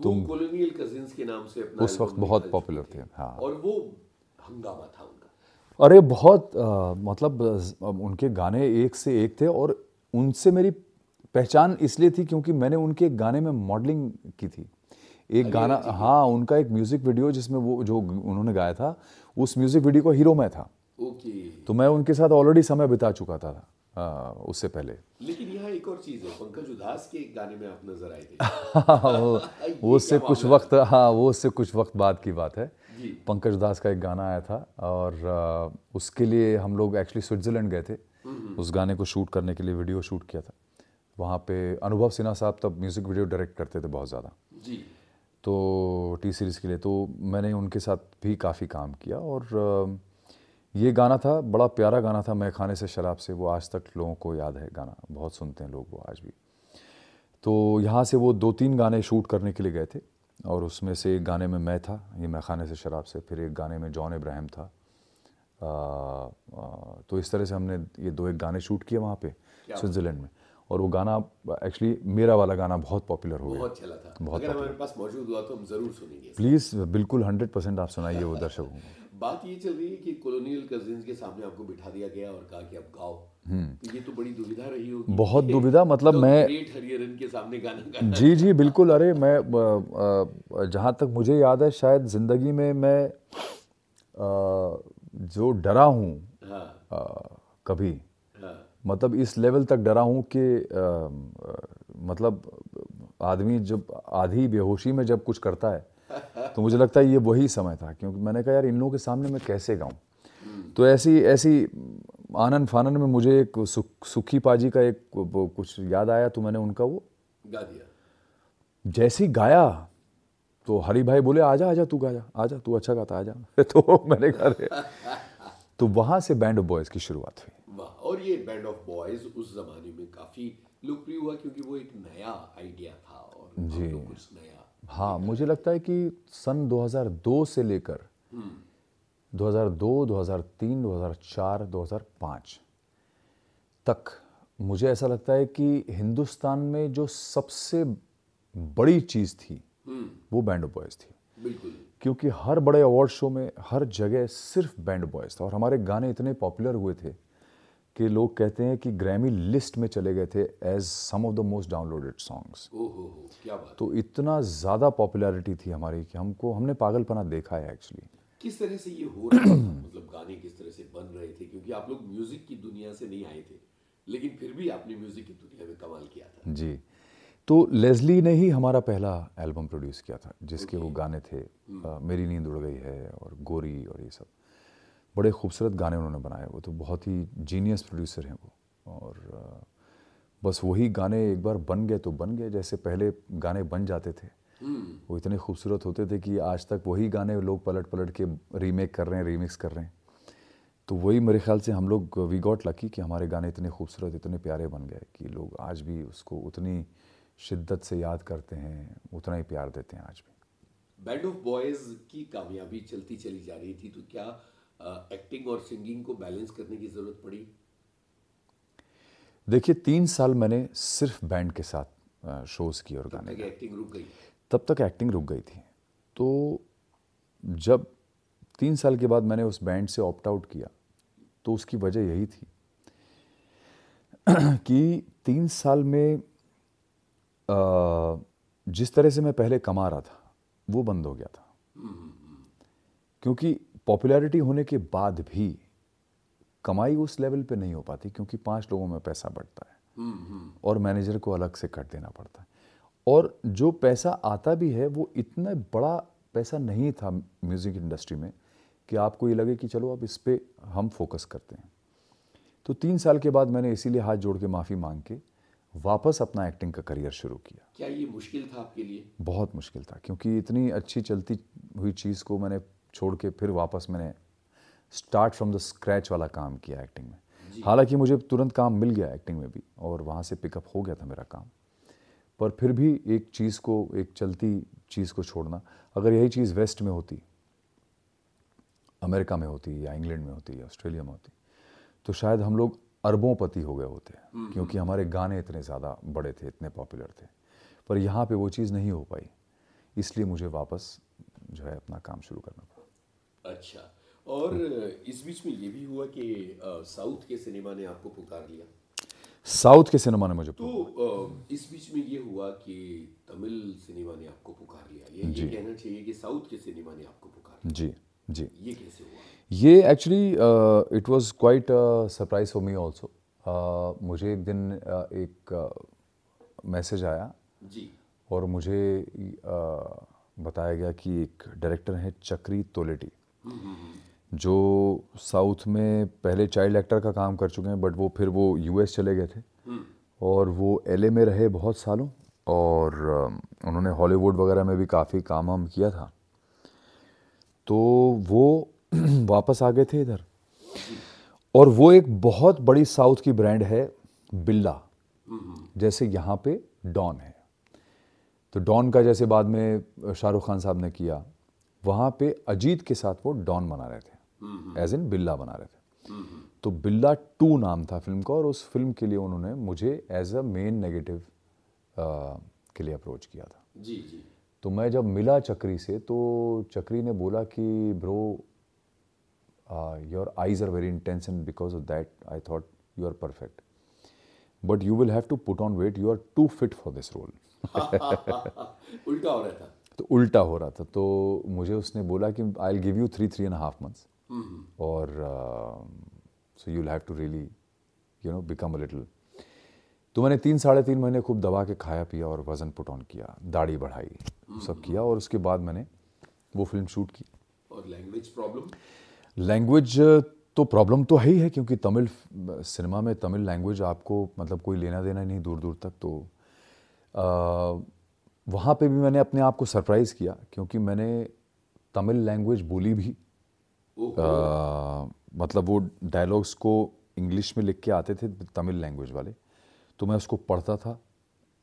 तुम कोलोनियल कजिन्स के नाम से अपना उस वक्त बहुत पॉपुलर थे। हाँ, और वो हंगामा था उनका। अरे बहुत मतलब उनके गाने एक से एक थे, और उनसे मेरी पहचान इसलिए थी क्योंकि मैंने उनके गाने में मॉडलिंग की थी। एक गाना, हाँ, उनका एक म्यूज़िक वीडियो जिसमें वो जो उन्होंने गाया था, उस म्यूज़िक वीडियो का हीरो मैं था। तो मैं उनके साथ ऑलरेडी समय बिता चुका था उससे पहले। लेकिन यहाँ एक और चीज़ है, पंकज उधास के गाने में आप नजर आए थे। वो उससे कुछ वक्त बाद की बात है। पंकज उधास का एक गाना आया था और उसके लिए हम लोग एक्चुअली स्विट्ज़रलैंड गए थे उस गाने को शूट करने के लिए, वीडियो शूट किया था वहाँ पे। अनुभव सिन्हा साहब तब म्यूज़िक वीडियो डायरेक्ट करते थे बहुत ज़्यादा, तो टी सीरीज़ के लिए, तो मैंने उनके साथ भी काफ़ी काम किया। और ये गाना था, बड़ा प्यारा गाना था, मैं खाने से शराब से, वो आज तक लोगों को याद है गाना, बहुत सुनते हैं लोग वो आज भी। तो यहाँ से वो 2-3 गाने शूट करने के लिए गए थे और उसमें से एक गाने में मैं था, ये मैं खाने से शराब से, फिर एक गाने में जॉन इब्राहिम था। तो इस तरह से हमने ये 2-1 गाने शूट किए वहाँ पे स्विट्ज़रलैंड में, और वो गाना एक्चुअली मेरा वाला गाना बहुत पॉपुलर हो गया, बहुत चला था। अगर हमारे पास मौजूद हुआ तो हम जरूर सुनेंगे। प्लीज़, बिल्कुल 100% आप सुनाइए वो दर्शकों को। बात ये चल रही है कि कोलोनियल कजिन्स के सामने आपको बिठा दिया गया और कहा कि अब गाओ। तो ये तो बड़ी दुविधा रही होगी। बहुत दुविधा, मतलब मैं हरिहरन के सामने गाना गाना। जी बिल्कुल। अरे मैं जहाँ तक मुझे याद है, शायद ज़िंदगी में मैं जो डरा हूँ कभी, मतलब इस लेवल तक डरा हूँ कि मतलब आदमी जब आधी बेहोशी में जब कुछ करता है तो मुझे लगता है ये वही समय था, क्योंकि मैंने कहा यार इन लोगों के सामने मैं कैसे गाऊं। तो ऐसी आनन फानन में मुझे एक सुखी पाजी का एक कुछ याद आया, तो मैंने उनका वो गा दिया। जैसे ही गाया तो हरी भाई बोले आजा आजा तू गाया, आजा तू अच्छा गाता, आजा। तो मैंने कहा तो वहाँ से बैंड ऑफ बॉयज़ की शुरुआत हुई। वाह। और ये बैंड ऑफ बॉयज़ उस ज़माने में काफ़ी लोकप्रिय हुआ क्योंकि वो एक नया आइडिया था और जी कुछ नया। हाँ, मुझे लगता है कि सन 2002 से लेकर 2002, 2003, 2004, 2005 तक मुझे ऐसा लगता है कि हिंदुस्तान में जो सबसे बड़ी चीज़ थी वो बैंड ऑफ बॉयज़ थी। बिल्कुल। क्योंकि हर बड़े अवार्ड शो में हर जगह सिर्फ बैंड ऑफ बॉयज़ था, और हमारे गाने इतने पॉपुलर हुए थे कि लोग कहते हैं कि ग्रैमी लिस्ट में चले गए थे as some of the most downloaded songs. क्या बात। तो इतना ज़्यादा पॉपुलैरिटी थी हमारी कि हमने पागलपना देखा है एक्चुअली। किस तरह से ये हो रहा था, मतलब गाने किस तरह से बन रहे थे, क्योंकि आप लोग म्यूजिक की दुनिया से नहीं आए थे, लेकिन फिर भी आपने म्यूजिक की दुनिया में कमाल किया था। जी। तो लेज़ली ने ही हमारा पहला एल्बम प्रोड्यूस किया था, जिसके वो ओके। गाने थे मेरी नींद उड़ गई है और गोरी और ये सब। बड़े खूबसूरत गाने उन्होंने बनाए, वो तो बहुत ही जीनियस प्रोड्यूसर हैं वो। और बस वही गाने एक बार बन गए तो बन गए, जैसे पहले गाने बन जाते थे वो इतने खूबसूरत होते थे कि आज तक वही गाने लोग पलट पलट के रीमेक कर रहे हैं, रीमिक्स कर रहे हैं। तो वही मेरे ख्याल से हम लोग वी गॉट लकी कि हमारे गाने इतने खूबसूरत, इतने प्यारे बन गए कि लोग आज भी उसको उतनी शिद्दत से याद करते हैं, उतना ही प्यार देते हैं आज भी। बैंड ऑफ बॉयज की कामयाबी चलती चली जा रही थी, तो क्या एक्टिंग और सिंगिंग को बैलेंस करने की जरूरत पड़ी? देखिए 3 साल मैंने सिर्फ बैंड के साथ शोज़ किए और तब गाने तक गाए। एक्टिंग रुक गई? तब तक एक्टिंग रुक गई थी। तो जब 3 साल के बाद मैंने उस बैंड से ऑप्ट आउट किया, तो उसकी वजह यही थी कि 3 साल में जिस तरह से मैं पहले कमा रहा था वो बंद हो गया था। क्योंकि पॉपुलैरिटी होने के बाद भी कमाई उस लेवल पे नहीं हो पाती, क्योंकि 5 लोगों में पैसा बढ़ता है और मैनेजर को अलग से कट देना पड़ता है। और जो पैसा आता भी है वो इतना बड़ा पैसा नहीं था म्यूज़िक इंडस्ट्री में कि आपको ये लगे कि चलो अब इस पे हम फोकस करते हैं। तो 3 साल के बाद मैंने इसीलिए हाथ जोड़ के माफ़ी मांग के वापस अपना एक्टिंग का करियर शुरू किया। क्या ये मुश्किल था आपके लिए? बहुत मुश्किल था, क्योंकि इतनी अच्छी चलती हुई चीज़ को मैंने छोड़ के फिर वापस मैंने स्टार्ट फ्रॉम द स्क्रैच वाला काम किया एक्टिंग में। हालांकि मुझे तुरंत काम मिल गया एक्टिंग में भी और वहाँ से पिकअप हो गया था मेरा काम, पर फिर भी एक चीज़ को, एक चलती चीज़ को छोड़ना, अगर यही चीज़ वेस्ट में होती, अमेरिका में होती या इंग्लैंड में होती या ऑस्ट्रेलिया में होती, तो शायद हम लोग अरबोंपति हो गए होते, क्योंकि हमारे गाने इतने ज़्यादा बड़े थे, इतने पॉपुलर थे। पर यहाँ पे वो चीज़ नहीं हो पाई, इसलिए मुझे वापस जो है अपना काम शुरू करना पड़ा। अच्छा, और इस बीच में ये भी हुआ कि साउथ के सिनेमा ने आपको पुकार लिया। साउथ के सिनेमा ने मुझे तो इस बीच में ये हुआ कि तमिल सिनेमा ने आपको पुकार लिया, ये कहना चाहिए कि साउथ के सिनेमा ने आपको पुकार लिया। जी जी। ये कैसे हुआ? ये actually it was quite surprise for me also. मुझे एक दिन एक मैसेज आया जी। और मुझे बताया गया कि एक डायरेक्टर हैं चक्री तोलेटी, जो साउथ में पहले चाइल्ड एक्टर का काम कर चुके हैं, बट वो फिर वो यूएस चले गए थे और वो एलए में रहे बहुत सालों, और उन्होंने हॉलीवुड वगैरह में भी काफ़ी काम वाम किया था। तो वो वापस आ गए थे इधर, और वो एक बहुत बड़ी साउथ की ब्रांड है बिल्ला, जैसे यहाँ पे डॉन है। तो डॉन का जैसे बाद में शाहरुख खान साहब ने किया, वहाँ पे अजीत के साथ वो डॉन बना रहे थे, एज इन बिल्ला बना रहे थे। तो बिल्ला 2 नाम था फिल्म का, और उस फिल्म के लिए उन्होंने मुझे एज अ मेन नेगेटिव के लिए अप्रोच किया था। जी जी। तो मैं जब मिला चक्री से, तो चक्री ने बोला कि bro your eyes are very intense and because of that I thought you are perfect, but you will have to put on weight, you are too fit for this role. उल्टा हो रहा था। तो उल्टा हो रहा था। तो मुझे उसने बोला कि I will give you 3.5 months, और so you will have to really you know become a little. तो मैंने 3-3.5 महीने खूब दबा के खाया पिया और वज़न पुट ऑन किया, दाढ़ी बढ़ाई, सब किया, और उसके बाद मैंने वो फिल्म शूट की। और लैंग्वेज प्रॉब्लम? लैंग्वेज तो प्रॉब्लम तो है ही है, क्योंकि तमिल सिनेमा में तमिल लैंग्वेज आपको मतलब कोई लेना देना नहीं दूर दूर तक। तो वहाँ पे भी मैंने अपने आप को सरप्राइज़ किया, क्योंकि मैंने तमिल लैंग्वेज बोली भी। मतलब वो डायलॉग्स को इंग्लिश में लिख के आते थे तमिल लैंग्वेज वाले, तो मैं उसको पढ़ता था,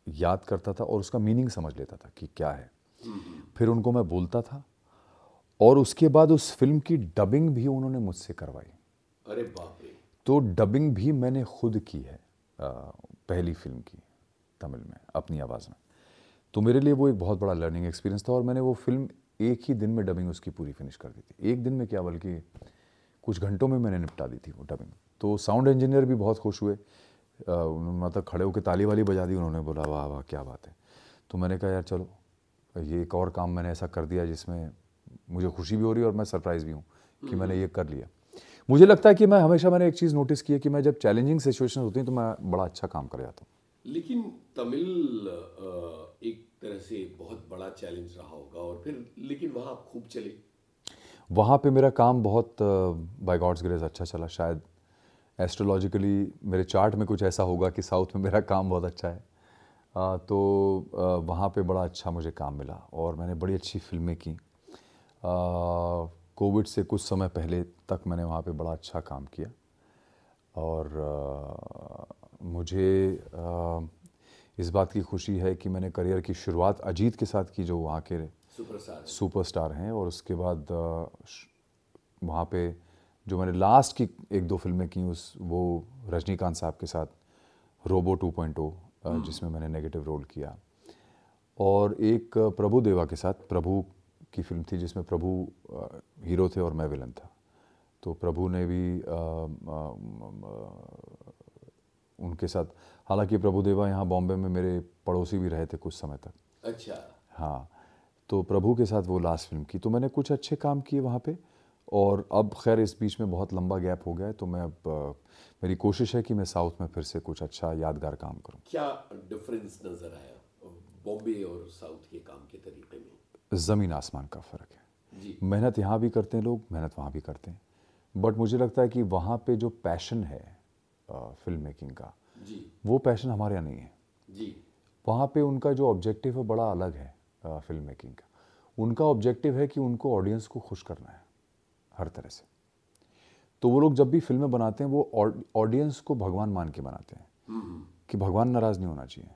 याद करता था और उसका मीनिंग समझ लेता था कि क्या है। फिर उनको मैं बोलता था, और उसके बाद उस फिल्म की डबिंग भी उन्होंने मुझसे करवाई। अरे बाप रे! तो डबिंग भी मैंने खुद की है पहली फिल्म की तमिल में अपनी आवाज़ में। तो मेरे लिए वो एक बहुत बड़ा लर्निंग एक्सपीरियंस था, और मैंने वो फिल्म एक ही दिन में डबिंग उसकी पूरी फिनिश कर दी थी। एक दिन में क्या, बल्कि कुछ घंटों में मैंने निपटा दी थी वो डबिंग। तो साउंड इंजीनियर भी बहुत खुश हुए, मतलब खड़े होकर ताली वाली बजा दी, उन्होंने बोला वाह वाह क्या बात है। तो मैंने कहा यार चलो, ये एक और काम मैंने ऐसा कर दिया जिसमें मुझे खुशी भी हो रही है और मैं सरप्राइज भी हूँ कि मैंने ये कर लिया। मुझे लगता है कि मैंने एक चीज़ नोटिस की है कि मैं जब चैलेंजिंग सिचुएशन होती हैं तो मैं बड़ा अच्छा काम कर जाता हूँ। लेकिन तमिल एक तरह से बहुत बड़ा चैलेंज रहा होगा, और फिर लेकिन वहाँ आप खूब चले। वहाँ पे मेरा काम बहुत बाय गॉड्स ग्रेस अच्छा चला। शायद एस्ट्रोलॉजिकली मेरे चार्ट में कुछ ऐसा होगा कि साउथ में मेरा काम बहुत अच्छा है। तो वहाँ पे बड़ा अच्छा मुझे काम मिला और मैंने बड़ी अच्छी फिल्में की। कोविड से कुछ समय पहले तक मैंने वहाँ पे बड़ा अच्छा काम किया और मुझे इस बात की खुशी है कि मैंने करियर की शुरुआत अजीत के साथ की, जो वहाँ के सुपरस्टार हैं, और उसके बाद वहाँ पे जो मैंने लास्ट की 1-2 फिल्में की वो रजनीकांत साहब के साथ रोबो 2.0 जिसमें मैंने नेगेटिव रोल किया, और एक प्रभु देवा के साथ प्रभु की फिल्म थी जिसमें प्रभु हीरो थे और मैं विलन था। तो प्रभु ने भी उनके साथ, हालांकि प्रभु देवा यहाँ बॉम्बे में मेरे पड़ोसी भी रहे थे कुछ समय तक। अच्छा। हाँ, तो प्रभु के साथ वो लास्ट फिल्म की, तो मैंने कुछ अच्छे काम किए वहाँ पे। और अब खैर इस बीच में बहुत लंबा गैप हो गया है, तो मैं अब मेरी कोशिश है कि मैं साउथ में फिर से कुछ अच्छा यादगार काम करूँ। क्या डिफरेंस नजर आया बॉम्बे और साउथ के काम के तरीके में? ज़मीन आसमान का फ़र्क है जी। मेहनत यहाँ भी करते हैं लोग, मेहनत वहाँ भी करते हैं, बट मुझे लगता है कि वहाँ पे जो पैशन है फिल्म मेकिंग का, जी। वो पैशन हमारे यहाँ नहीं है। जी। वहाँ पे उनका जो ऑब्जेक्टिव है बड़ा अलग है। फिल्म मेकिंग का उनका ऑब्जेक्टिव है कि उनको ऑडियंस को खुश करना है हर तरह से। तो वो लोग जब भी फिल्में बनाते हैं वो ऑडियंस को भगवान मान के बनाते हैं कि भगवान नाराज़ नहीं होना चाहिए,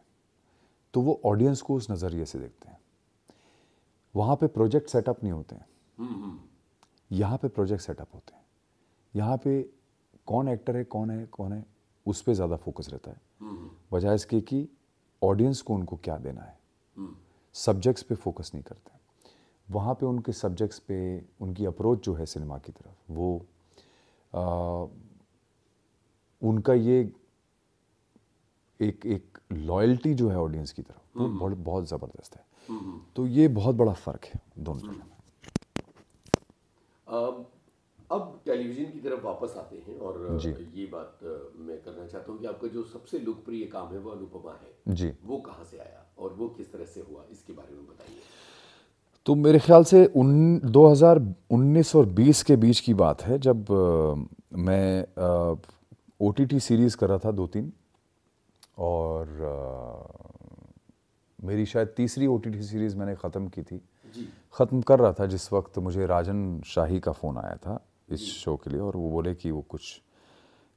तो वो ऑडियंस को उस नज़रिए से देखते हैं। वहाँ पे प्रोजेक्ट सेटअप नहीं होते हैं, यहाँ पे प्रोजेक्ट सेटअप होते हैं। यहाँ पे कौन एक्टर है, कौन है उस पर ज़्यादा फोकस रहता है, बजाय इसके कि ऑडियंस को उनको क्या देना है। सब्जेक्ट्स पे फोकस नहीं करते। वहाँ पे उनके सब्जेक्ट्स पे उनकी अप्रोच जो है सिनेमा की तरफ, वो उनका ये एक लॉयल्टी जो है ऑडियंस की तरफ, वो बहुत ज़बरदस्त है। तो ये बहुत बड़ा फ़र्क है दोनों फिल्मों में। अब टेलीविज़न की तरफ वापस आते हैं, और जी। ये बात मैं करना चाहता हूँ कि आपका जो सबसे लोकप्रिय काम है वो अनुपमा है। जी। वो कहाँ से आया और वो किस तरह से हुआ, इसके बारे में बताइए। तो मेरे ख्याल से 2019 और 20 के बीच की बात है, जब मैं OTT सीरीज़ कर रहा था 2-3, और मेरी शायद तीसरी OTT सीरीज़ मैंने ख़त्म की थी। ख़त्म कर रहा था जिस वक्त मुझे राजन शाही का फ़ोन आया था इस शो के लिए, और वो बोले कि वो कुछ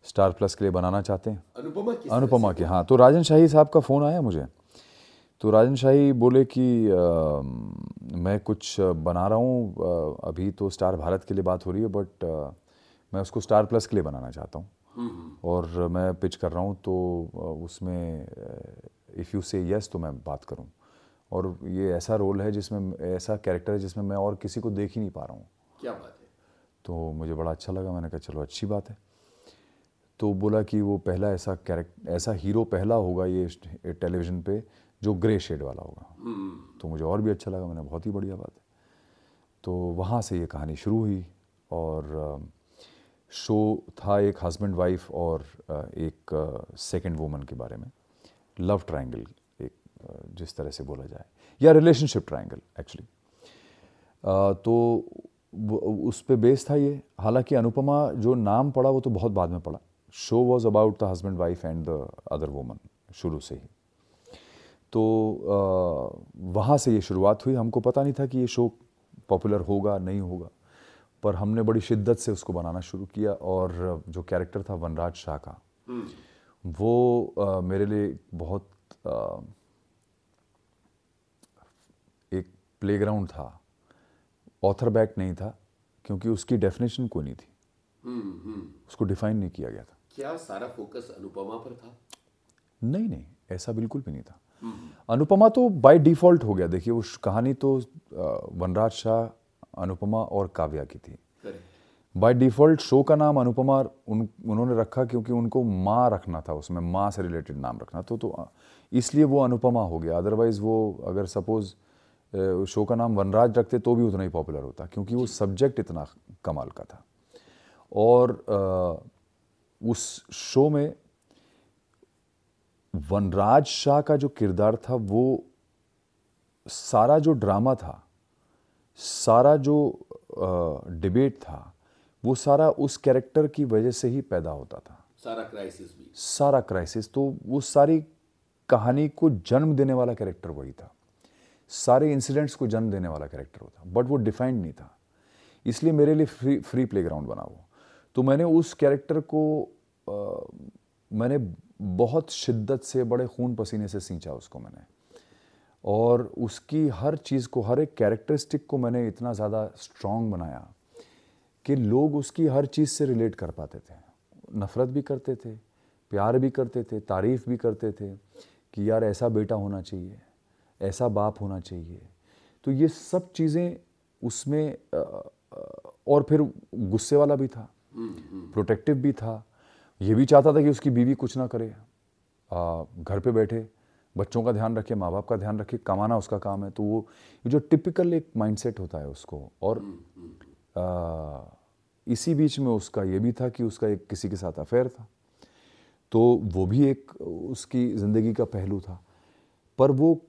स्टार प्लस के लिए बनाना चाहते हैं अनुपमा के। हाँ, तो राजन शाही साहब का फ़ोन आया मुझे। तो राजन शाही बोले कि मैं कुछ बना रहा हूँ, अभी तो स्टार भारत के लिए बात हो रही है, बट मैं उसको स्टार प्लस के लिए बनाना चाहता हूँ और मैं पिच कर रहा हूँ, तो उसमें इफ़ यू से यस तो मैं बात करूँ। और ये ऐसा रोल है जिसमें, ऐसा कैरेक्टर है जिसमें मैं और किसी को देख ही नहीं पा रहा हूँ। क्या बात है। तो मुझे बड़ा अच्छा लगा, मैंने कहा चलो अच्छी बात है। तो बोला कि वो पहला ऐसा हीरो पहला होगा ये टेलीविज़न पे जो ग्रे शेड वाला होगा। तो मुझे और भी अच्छा लगा, मैंने बहुत ही बढ़िया बात है। तो वहाँ से ये कहानी शुरू हुई, और शो था एक हस्बैंड वाइफ और एक सेकंड वुमन के बारे में, लव ट्रायंगल एक, जिस तरह से बोला जाए, या रिलेशनशिप ट्रायंगल एक्चुअली। तो उस पे बेस था ये। हालांकि अनुपमा जो नाम पड़ा वो तो बहुत बाद में पड़ा। Show was about the husband wife and the other woman शुरू से ही। तो वहाँ से ये शुरुआत हुई। हमको पता नहीं था कि ये शो पॉपुलर होगा नहीं होगा, पर हमने बड़ी शिद्दत से उसको बनाना शुरू किया। और जो कैरेक्टर था वनराज शाह का, वो मेरे लिए बहुत एक प्लेग्राउंड था, ऑथर बैक नहीं था, क्योंकि उसकी डेफिनेशन कोई नहीं थी, उसको डिफाइन नहीं किया गया था। क्या सारा फोकस अनुपमा पर था? नहीं, ऐसा बिल्कुल भी नहीं था। अनुपमा तो बाय डिफ़ॉल्ट हो गया। देखिए, वो कहानी तो वनराज शाह, अनुपमा और काव्या की थी। बाय डिफ़ॉल्ट शो का नाम अनुपमा उन्होंने रखा क्योंकि उनको माँ रखना था, उसमें माँ से रिलेटेड नाम रखना तो इसलिए वो अनुपमा हो गया। अदरवाइज़ वो अगर सपोज़ शो का नाम वनराज रखते तो भी उतना ही पॉपुलर होता, क्योंकि वो सब्जेक्ट इतना कमाल का था। और उस शो में वनराज शाह का जो किरदार था, वो सारा जो ड्रामा था, सारा जो डिबेट था, वो सारा उस कैरेक्टर की वजह से ही पैदा होता था। सारा क्राइसिस तो वो सारी कहानी को जन्म देने वाला कैरेक्टर वही था, सारे इंसिडेंट्स को जन्म देने वाला कैरेक्टर होता, बट वो डिफाइंड नहीं था। इसलिए मेरे लिए फ्री प्लेग्राउंड बना वो। तो मैंने उस कैरेक्टर को मैंने बहुत शिद्दत से, बड़े खून पसीने से सींचा उसको मैंने, और उसकी हर चीज़ को, हर एक कैरेक्टरिस्टिक को मैंने इतना ज़्यादा स्ट्रॉन्ग बनाया कि लोग उसकी हर चीज़ से रिलेट कर पाते थे। नफ़रत भी करते थे, प्यार भी करते थे, तारीफ़ भी करते थे कि यार ऐसा बेटा होना चाहिए, ऐसा बाप होना चाहिए। तो ये सब चीज़ें उसमें और फिर गुस्से वाला भी था, प्रोटेक्टिव भी था, ये भी चाहता था कि उसकी बीवी कुछ ना करे, घर पे बैठे बच्चों का ध्यान रखे, माँ बाप का ध्यान रखे, कमाना उसका काम है। तो वो जो टिपिकल एक माइंडसेट होता है उसको। और इसी बीच में उसका ये भी था कि उसका एक किसी के साथ अफेयर था, तो वो भी एक उसकी ज़िंदगी का पहलू था। पर वो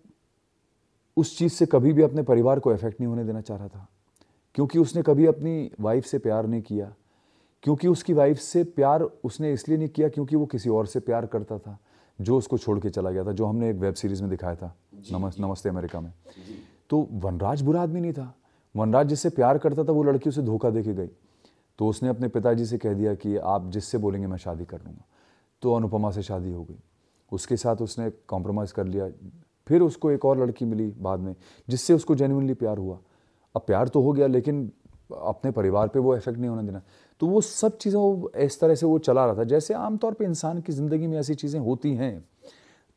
उस चीज़ से कभी भी अपने परिवार को इफेक्ट नहीं होने देना चाह रहा था, क्योंकि उसने कभी अपनी वाइफ से प्यार नहीं किया, क्योंकि उसकी वाइफ से प्यार उसने इसलिए नहीं किया क्योंकि वो किसी और से प्यार करता था, जो उसको छोड़ के चला गया था, जो हमने एक वेब सीरीज़ में दिखाया था, नमस्ते अमेरिका में। तो वनराज बुरा आदमी नहीं था। वनराज जिससे प्यार करता था वो लड़की उसे धोखा दे के गई, तो उसने अपने पिताजी से कह दिया कि आप जिससे बोलेंगे मैं शादी कर लूँगा। तो अनुपमा से शादी हो गई, उसके साथ उसने कॉम्प्रोमाइज़ कर लिया। फिर उसको एक और लड़की मिली बाद में, जिससे उसको जेन्युइनली प्यार हुआ। अब प्यार तो हो गया, लेकिन अपने परिवार पे वो इफेक्ट नहीं होने देना। तो वो सब चीज़ें वो इस तरह से वो चला रहा था, जैसे आमतौर पे इंसान की ज़िंदगी में ऐसी चीज़ें होती हैं।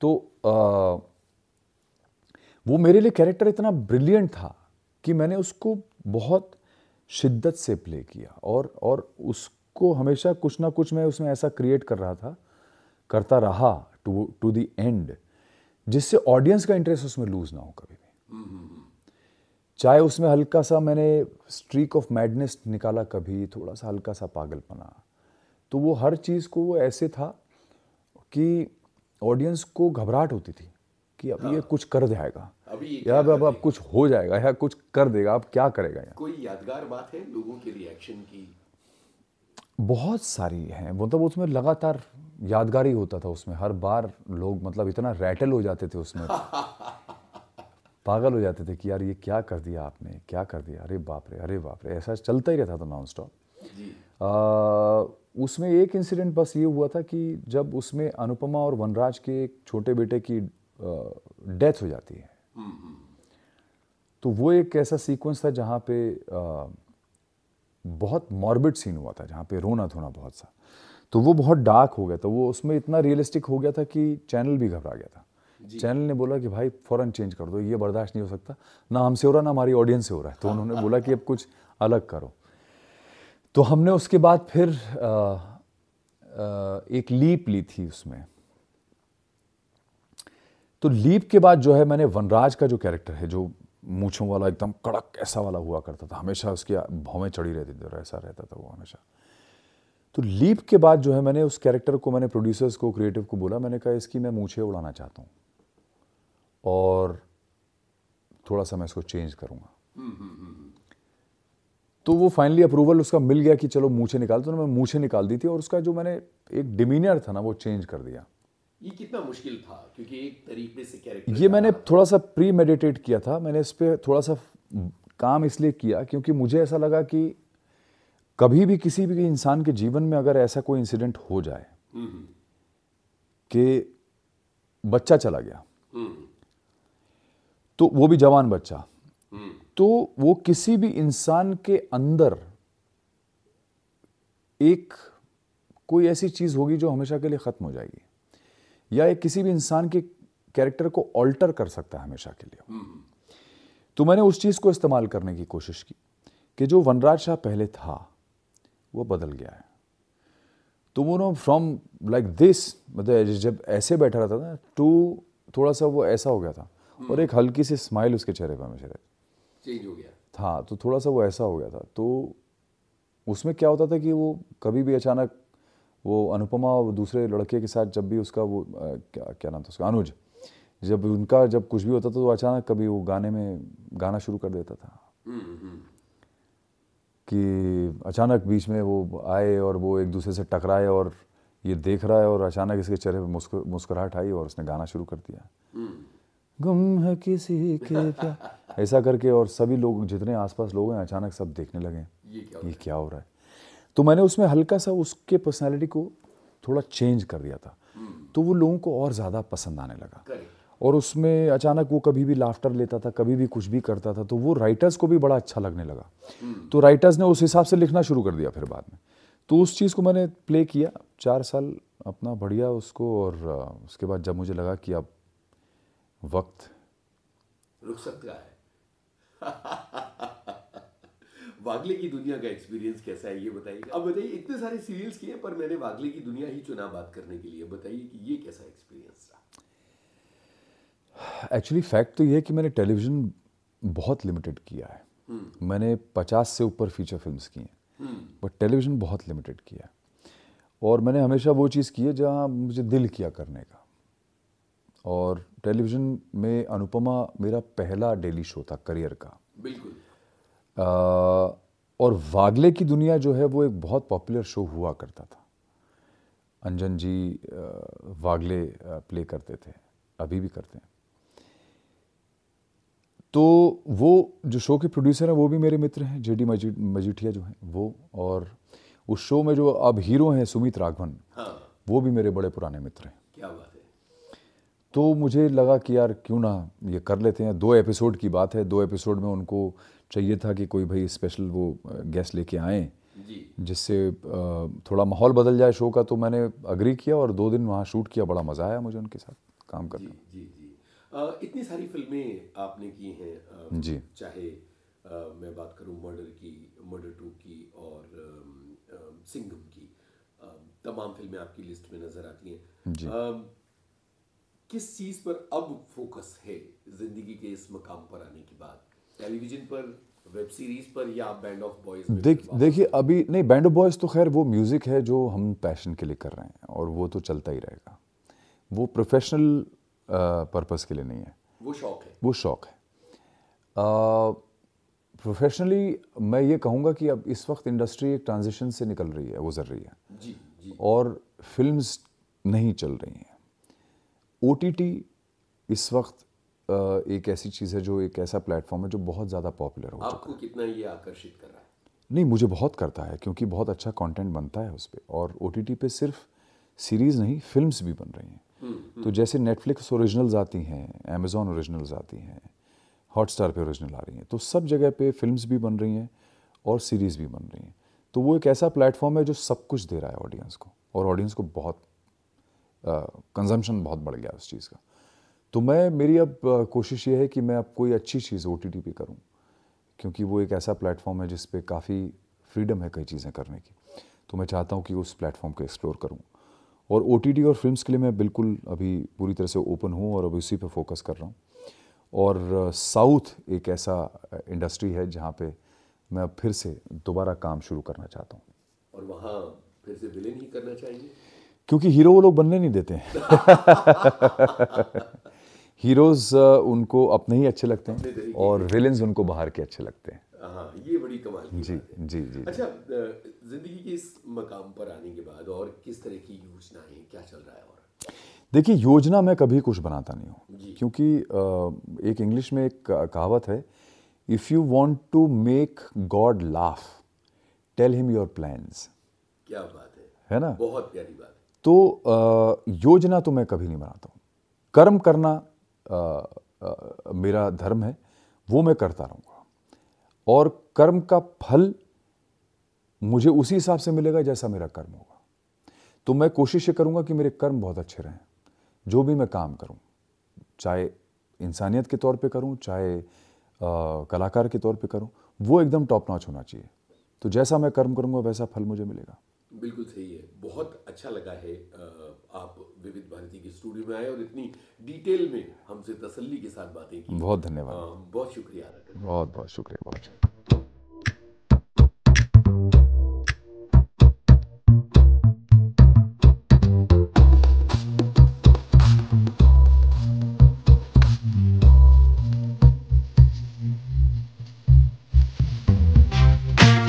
तो वो मेरे लिए कैरेक्टर इतना ब्रिलियंट था कि मैंने उसको बहुत शिद्दत से प्ले किया, और उसको हमेशा कुछ ना कुछ मैं उसमें ऐसा क्रिएट कर रहा था, करता रहा टू द एंड, जिससे ऑडियंस का इंटरेस्ट उसमें लूज ना हो कभी भी। चाहे उसमें हल्का सा मैंने स्ट्रीक ऑफ मैडनेस निकाला, कभी थोड़ा सा हल्का सा पागलपना, तो वो हर चीज़ को वो ऐसे था कि ऑडियंस को घबराहट होती थी कि अब ये कुछ कर जाएगा, या अब कुछ हो जाएगा, या कुछ कर देगा, अब क्या करेगा। कोई यादगार बात है लोगों के रिएक्शन की? बहुत सारी हैं, मतलब उसमें लगातार यादगार ही होता था। उसमें हर बार लोग मतलब इतना रैटल हो जाते थे उसमें, पागल हो जाते थे कि यार ये क्या कर दिया आपने, क्या कर दिया, अरे बाप रे, अरे बाप रे, ऐसा चलता ही रहता था नॉन स्टॉप। उसमें एक इंसिडेंट बस ये हुआ था कि जब उसमें अनुपमा और वनराज के एक छोटे बेटे की डेथ हो जाती है, तो वो एक ऐसा सीक्वेंस था जहाँ पे बहुत मॉर्बिड सीन हुआ था, जहाँ पे रोना धोना बहुत सा, तो वो बहुत डार्क हो गया था। वो उसमें इतना रियलिस्टिक हो गया था कि चैनल भी घबरा गया था। चैनल ने बोला कि भाई फ़ौरन चेंज कर दो, ये बर्दाश्त नहीं हो सकता, ना हमसे हो रहा ना हमारी ऑडियंस से हो रहा है। तो उन्होंने बोला कि अब कुछ अलग करो। तो हमने उसके बाद फिर एक लीप ली थी उसमें। तो लीप के बाद जो है मैंने वनराज का जो कैरेक्टर है, जो मूंछों वाला एकदम कड़क ऐसा वाला हुआ करता था, हमेशा उसकी भौवें चढ़ी रहती थी, ऐसा रहता था वो हमेशा। तो लीप के बाद जो है मैंने उस कैरेक्टर को, मैंने प्रोड्यूसर्स को, क्रिएटिव को बोला, मैंने कहा इसकी मैं मूंछें उड़ाना चाहता हूँ और थोड़ा सा मैं इसको चेंज करूँगा। तो वो फाइनली अप्रूवल उसका मिल गया कि चलो मूंछें निकाल। तो मैं मूंछें निकाल दी थी और उसका जो मैंने एक डिमीनियर था ना वो चेंज कर दिया। ये कितना मुश्किल था, क्योंकि एक तरीके से कैरेक्टर ये मैंने थोड़ा सा प्री मेडिटेट किया था। मैंने इस पर थोड़ा सा काम इसलिए किया क्योंकि मुझे ऐसा लगा कि कभी भी किसी भी इंसान के जीवन में अगर ऐसा कोई इंसिडेंट हो जाए कि बच्चा चला गया, तो वो भी जवान बच्चा, तो वो किसी भी इंसान के अंदर एक कोई ऐसी चीज होगी जो हमेशा के लिए खत्म हो जाएगी, या एक किसी भी इंसान के कैरेक्टर को ऑल्टर कर सकता है हमेशा के लिए। तो मैंने उस चीज को इस्तेमाल करने की कोशिश की कि जो वनराज शाह पहले था वो बदल गया है। तो वो ना फ्रॉम लाइक दिस, मतलब जब ऐसे बैठा रहता था टू थोड़ा सा वो ऐसा हो गया था, और एक हल्की सी स्माइल उसके चेहरे पर हमेशा रहती। चेंज हो गया। हाँ, तो थोड़ा सा वो ऐसा हो गया था। तो उसमें क्या होता था कि वो कभी भी अचानक वो अनुपमा और दूसरे लड़के के साथ जब भी उसका वो क्या क्या नाम था उसका, अनुज, जब कुछ भी होता था तो अचानक कभी वो गाना शुरू कर देता था कि अचानक बीच में वो आए और वो एक दूसरे से टकराए और ये देख रहा है और अचानक इसके चेहरे पे मुस्कुराहट आई और उसने गाना शुरू कर दिया, गुम है किसी के प्यार, ऐसा करके। और सभी लोग, जितने आसपास लोग हैं, अचानक सब देखने लगे ये क्या हो रहा है। तो मैंने उसमें हल्का सा उसके पर्सनालिटी को थोड़ा चेंज कर दिया था, तो वो लोगों को और ज़्यादा पसंद आने लगा। और उसमें अचानक वो कभी भी लाफ्टर लेता था, कभी भी कुछ भी करता था, तो वो राइटर्स को भी बड़ा अच्छा लगने लगा। तो राइटर्स ने उस हिसाब से लिखना शुरू कर दिया फिर बाद में। तो उस चीज़ को मैंने प्ले किया 4 साल अपना बढ़िया उसको। और उसके बाद जब मुझे लगा कि अब वक्त रुक सकता है। वागले की दुनिया का एक्सपीरियंस कैसा है ये बताइए। अब बताइए, इतने सारे सीरियल्स किए पर मैंने वागले की दुनिया ही चुना बात करने के लिए। बताइए कि ये कैसा एक्सपीरियंस रहा। एक्चुअली फैक्ट तो ये है कि मैंने टेलीविज़न बहुत लिमिटेड किया है। मैंने 50 से ऊपर फीचर फिल्म्स की हैं, बट टेलीविज़न बहुत लिमिटेड किया है। और मैंने हमेशा वो चीज़ की है जहाँ मुझे दिल किया करने का। और टेलीविज़न में अनुपमा मेरा पहला डेली शो था करियर का। बिल्कुल। और वागले की दुनिया जो है वो एक बहुत पॉपुलर शो हुआ करता था। अंजन जी वागले प्ले करते थे, अभी भी करते हैं। तो वो जो शो के प्रोड्यूसर हैं वो भी मेरे मित्र हैं, जेडी मजीठिया जो हैं वो। और उस शो में जो अब हीरो हैं सुमित राघवन, हाँ। वो भी मेरे बड़े पुराने मित्र हैं। क्या बात है। तो मुझे लगा कि यार क्यों ना ये कर लेते हैं। 2 एपिसोड की बात है, 2 एपिसोड में उनको चाहिए था कि कोई भाई स्पेशल वो गेस्ट लेके आएँ जिससे थोड़ा माहौल बदल जाए शो का। तो मैंने अग्री किया और 2 दिन वहाँ शूट किया। बड़ा मज़ा आया मुझे उनके साथ काम करने। जी जी जी। इतनी सारी फिल्में आपने की हैं। जी। चाहे मैं बात करूं मर्डर की, मर्डर 2 की और सिंघम की, तमाम फिल्में आपकी लिस्ट में नज़र आती हैं जी। किस चीज़ पर अब फोकस है जिंदगी के इस मकाम पर आने के बाद? टेलीविजन पर, वेब सीरीज पर, या बैंड ऑफ बॉयज़ में? देखिए अभी नहीं, बैंड ऑफ बॉयज़ तो खैर वो म्यूज़िक है जो हम पैशन के लिए कर रहे हैं और वो तो चलता ही रहेगा। वो प्रोफेशनल पर्पस के लिए नहीं है, वो शौक है। वो शौक है। प्रोफेशनली मैं ये कहूँगा कि अब इस वक्त इंडस्ट्री एक ट्रांजिशन से निकल रही है, गुजर रही है। जी जी। और फिल्म्स नहीं चल रही हैं। ओटीटी इस वक्त एक ऐसी चीज़ है जो एक ऐसा प्लेटफॉर्म है जो बहुत ज़्यादा पॉपुलर हो चुका है। आपको कितना ये आकर्षित कर रहा है? नहीं, मुझे बहुत करता है क्योंकि बहुत अच्छा कंटेंट बनता है उस पर। और ओटीटी पे सिर्फ सीरीज़ नहीं, फिल्म्स भी बन रही हैं। तो जैसे नेटफ्लिक्स ओरिजिनल्स आती हैं, अमेज़ॉन ओरिजिनल्स आती हैं, हॉटस्टार पे ओरिजिनल आ रही हैं, तो सब जगह पे फिल्म्स भी बन रही हैं और सीरीज़ भी बन रही हैं। तो वो एक ऐसा प्लेटफॉर्म है जो सब कुछ दे रहा है ऑडियंस को, और ऑडियंस को बहुत कंजम्पशन बहुत बढ़ गया उस चीज़ का। तो मेरी अब कोशिश ये है कि मैं अब कोई अच्छी चीज़ ओटीटी पे करूं, क्योंकि वो एक ऐसा प्लेटफॉर्म है जिस पे काफ़ी फ्रीडम है कई चीज़ें करने की। तो मैं चाहता हूं कि उस प्लेटफॉर्म को एक्सप्लोर करूं। और ओटीटी और फिल्म्स के लिए मैं बिल्कुल अभी पूरी तरह से ओपन हूं और अब इसी पे फोकस कर रहा हूं। और साउथ एक ऐसा इंडस्ट्री है जहाँ पे मैं अब फिर से दोबारा काम शुरू करना चाहता हूँ। और वहाँ फिर से विलेन ही करना चाहिए, क्योंकि हीरो वो लोग बनने नहीं देते हैं। हीरोज उनको अपने ही अच्छे लगते हैं और विलेन्स उनको बाहर के अच्छे लगते हैं। हाँ, ये बड़ी कमाल की जी बात है। जी जी। अच्छा, जिंदगी के इस मकाम पर आने के बाद और किस तरह की योजनाएं, क्या चल रहा है? और देखिए, योजना मैं कभी कुछ बनाता नहीं जी। हूँ, क्योंकि एक इंग्लिश में एक कहावत है, if you want to make God laugh tell him your plans. क्या बात है ना? बहुत प्यारी बात है। तो योजना तो मैं कभी नहीं बनाता हूँ। कर्म करना मेरा धर्म है, वो मैं करता रहूँगा। और कर्म का फल मुझे उसी हिसाब से मिलेगा जैसा मेरा कर्म होगा। तो मैं कोशिश ये करूँगा कि मेरे कर्म बहुत अच्छे रहें। जो भी मैं काम करूँ, चाहे इंसानियत के तौर पे करूँ, चाहे कलाकार के तौर पे करूँ, वो एकदम टॉप नॉच होना चाहिए। तो जैसा मैं कर्म करूँगा वैसा फल मुझे मिलेगा। बिल्कुल सही है। बहुत अच्छा लगा है आप विविध भारती के स्टूडियो में आए और इतनी डिटेल में हमसे तसल्ली के साथ बातें की। बहुत धन्यवाद। बहुत शुक्रिया अदा करता हूं। बहुत बहुत शुक्रिया, बहुत शुक्रिया।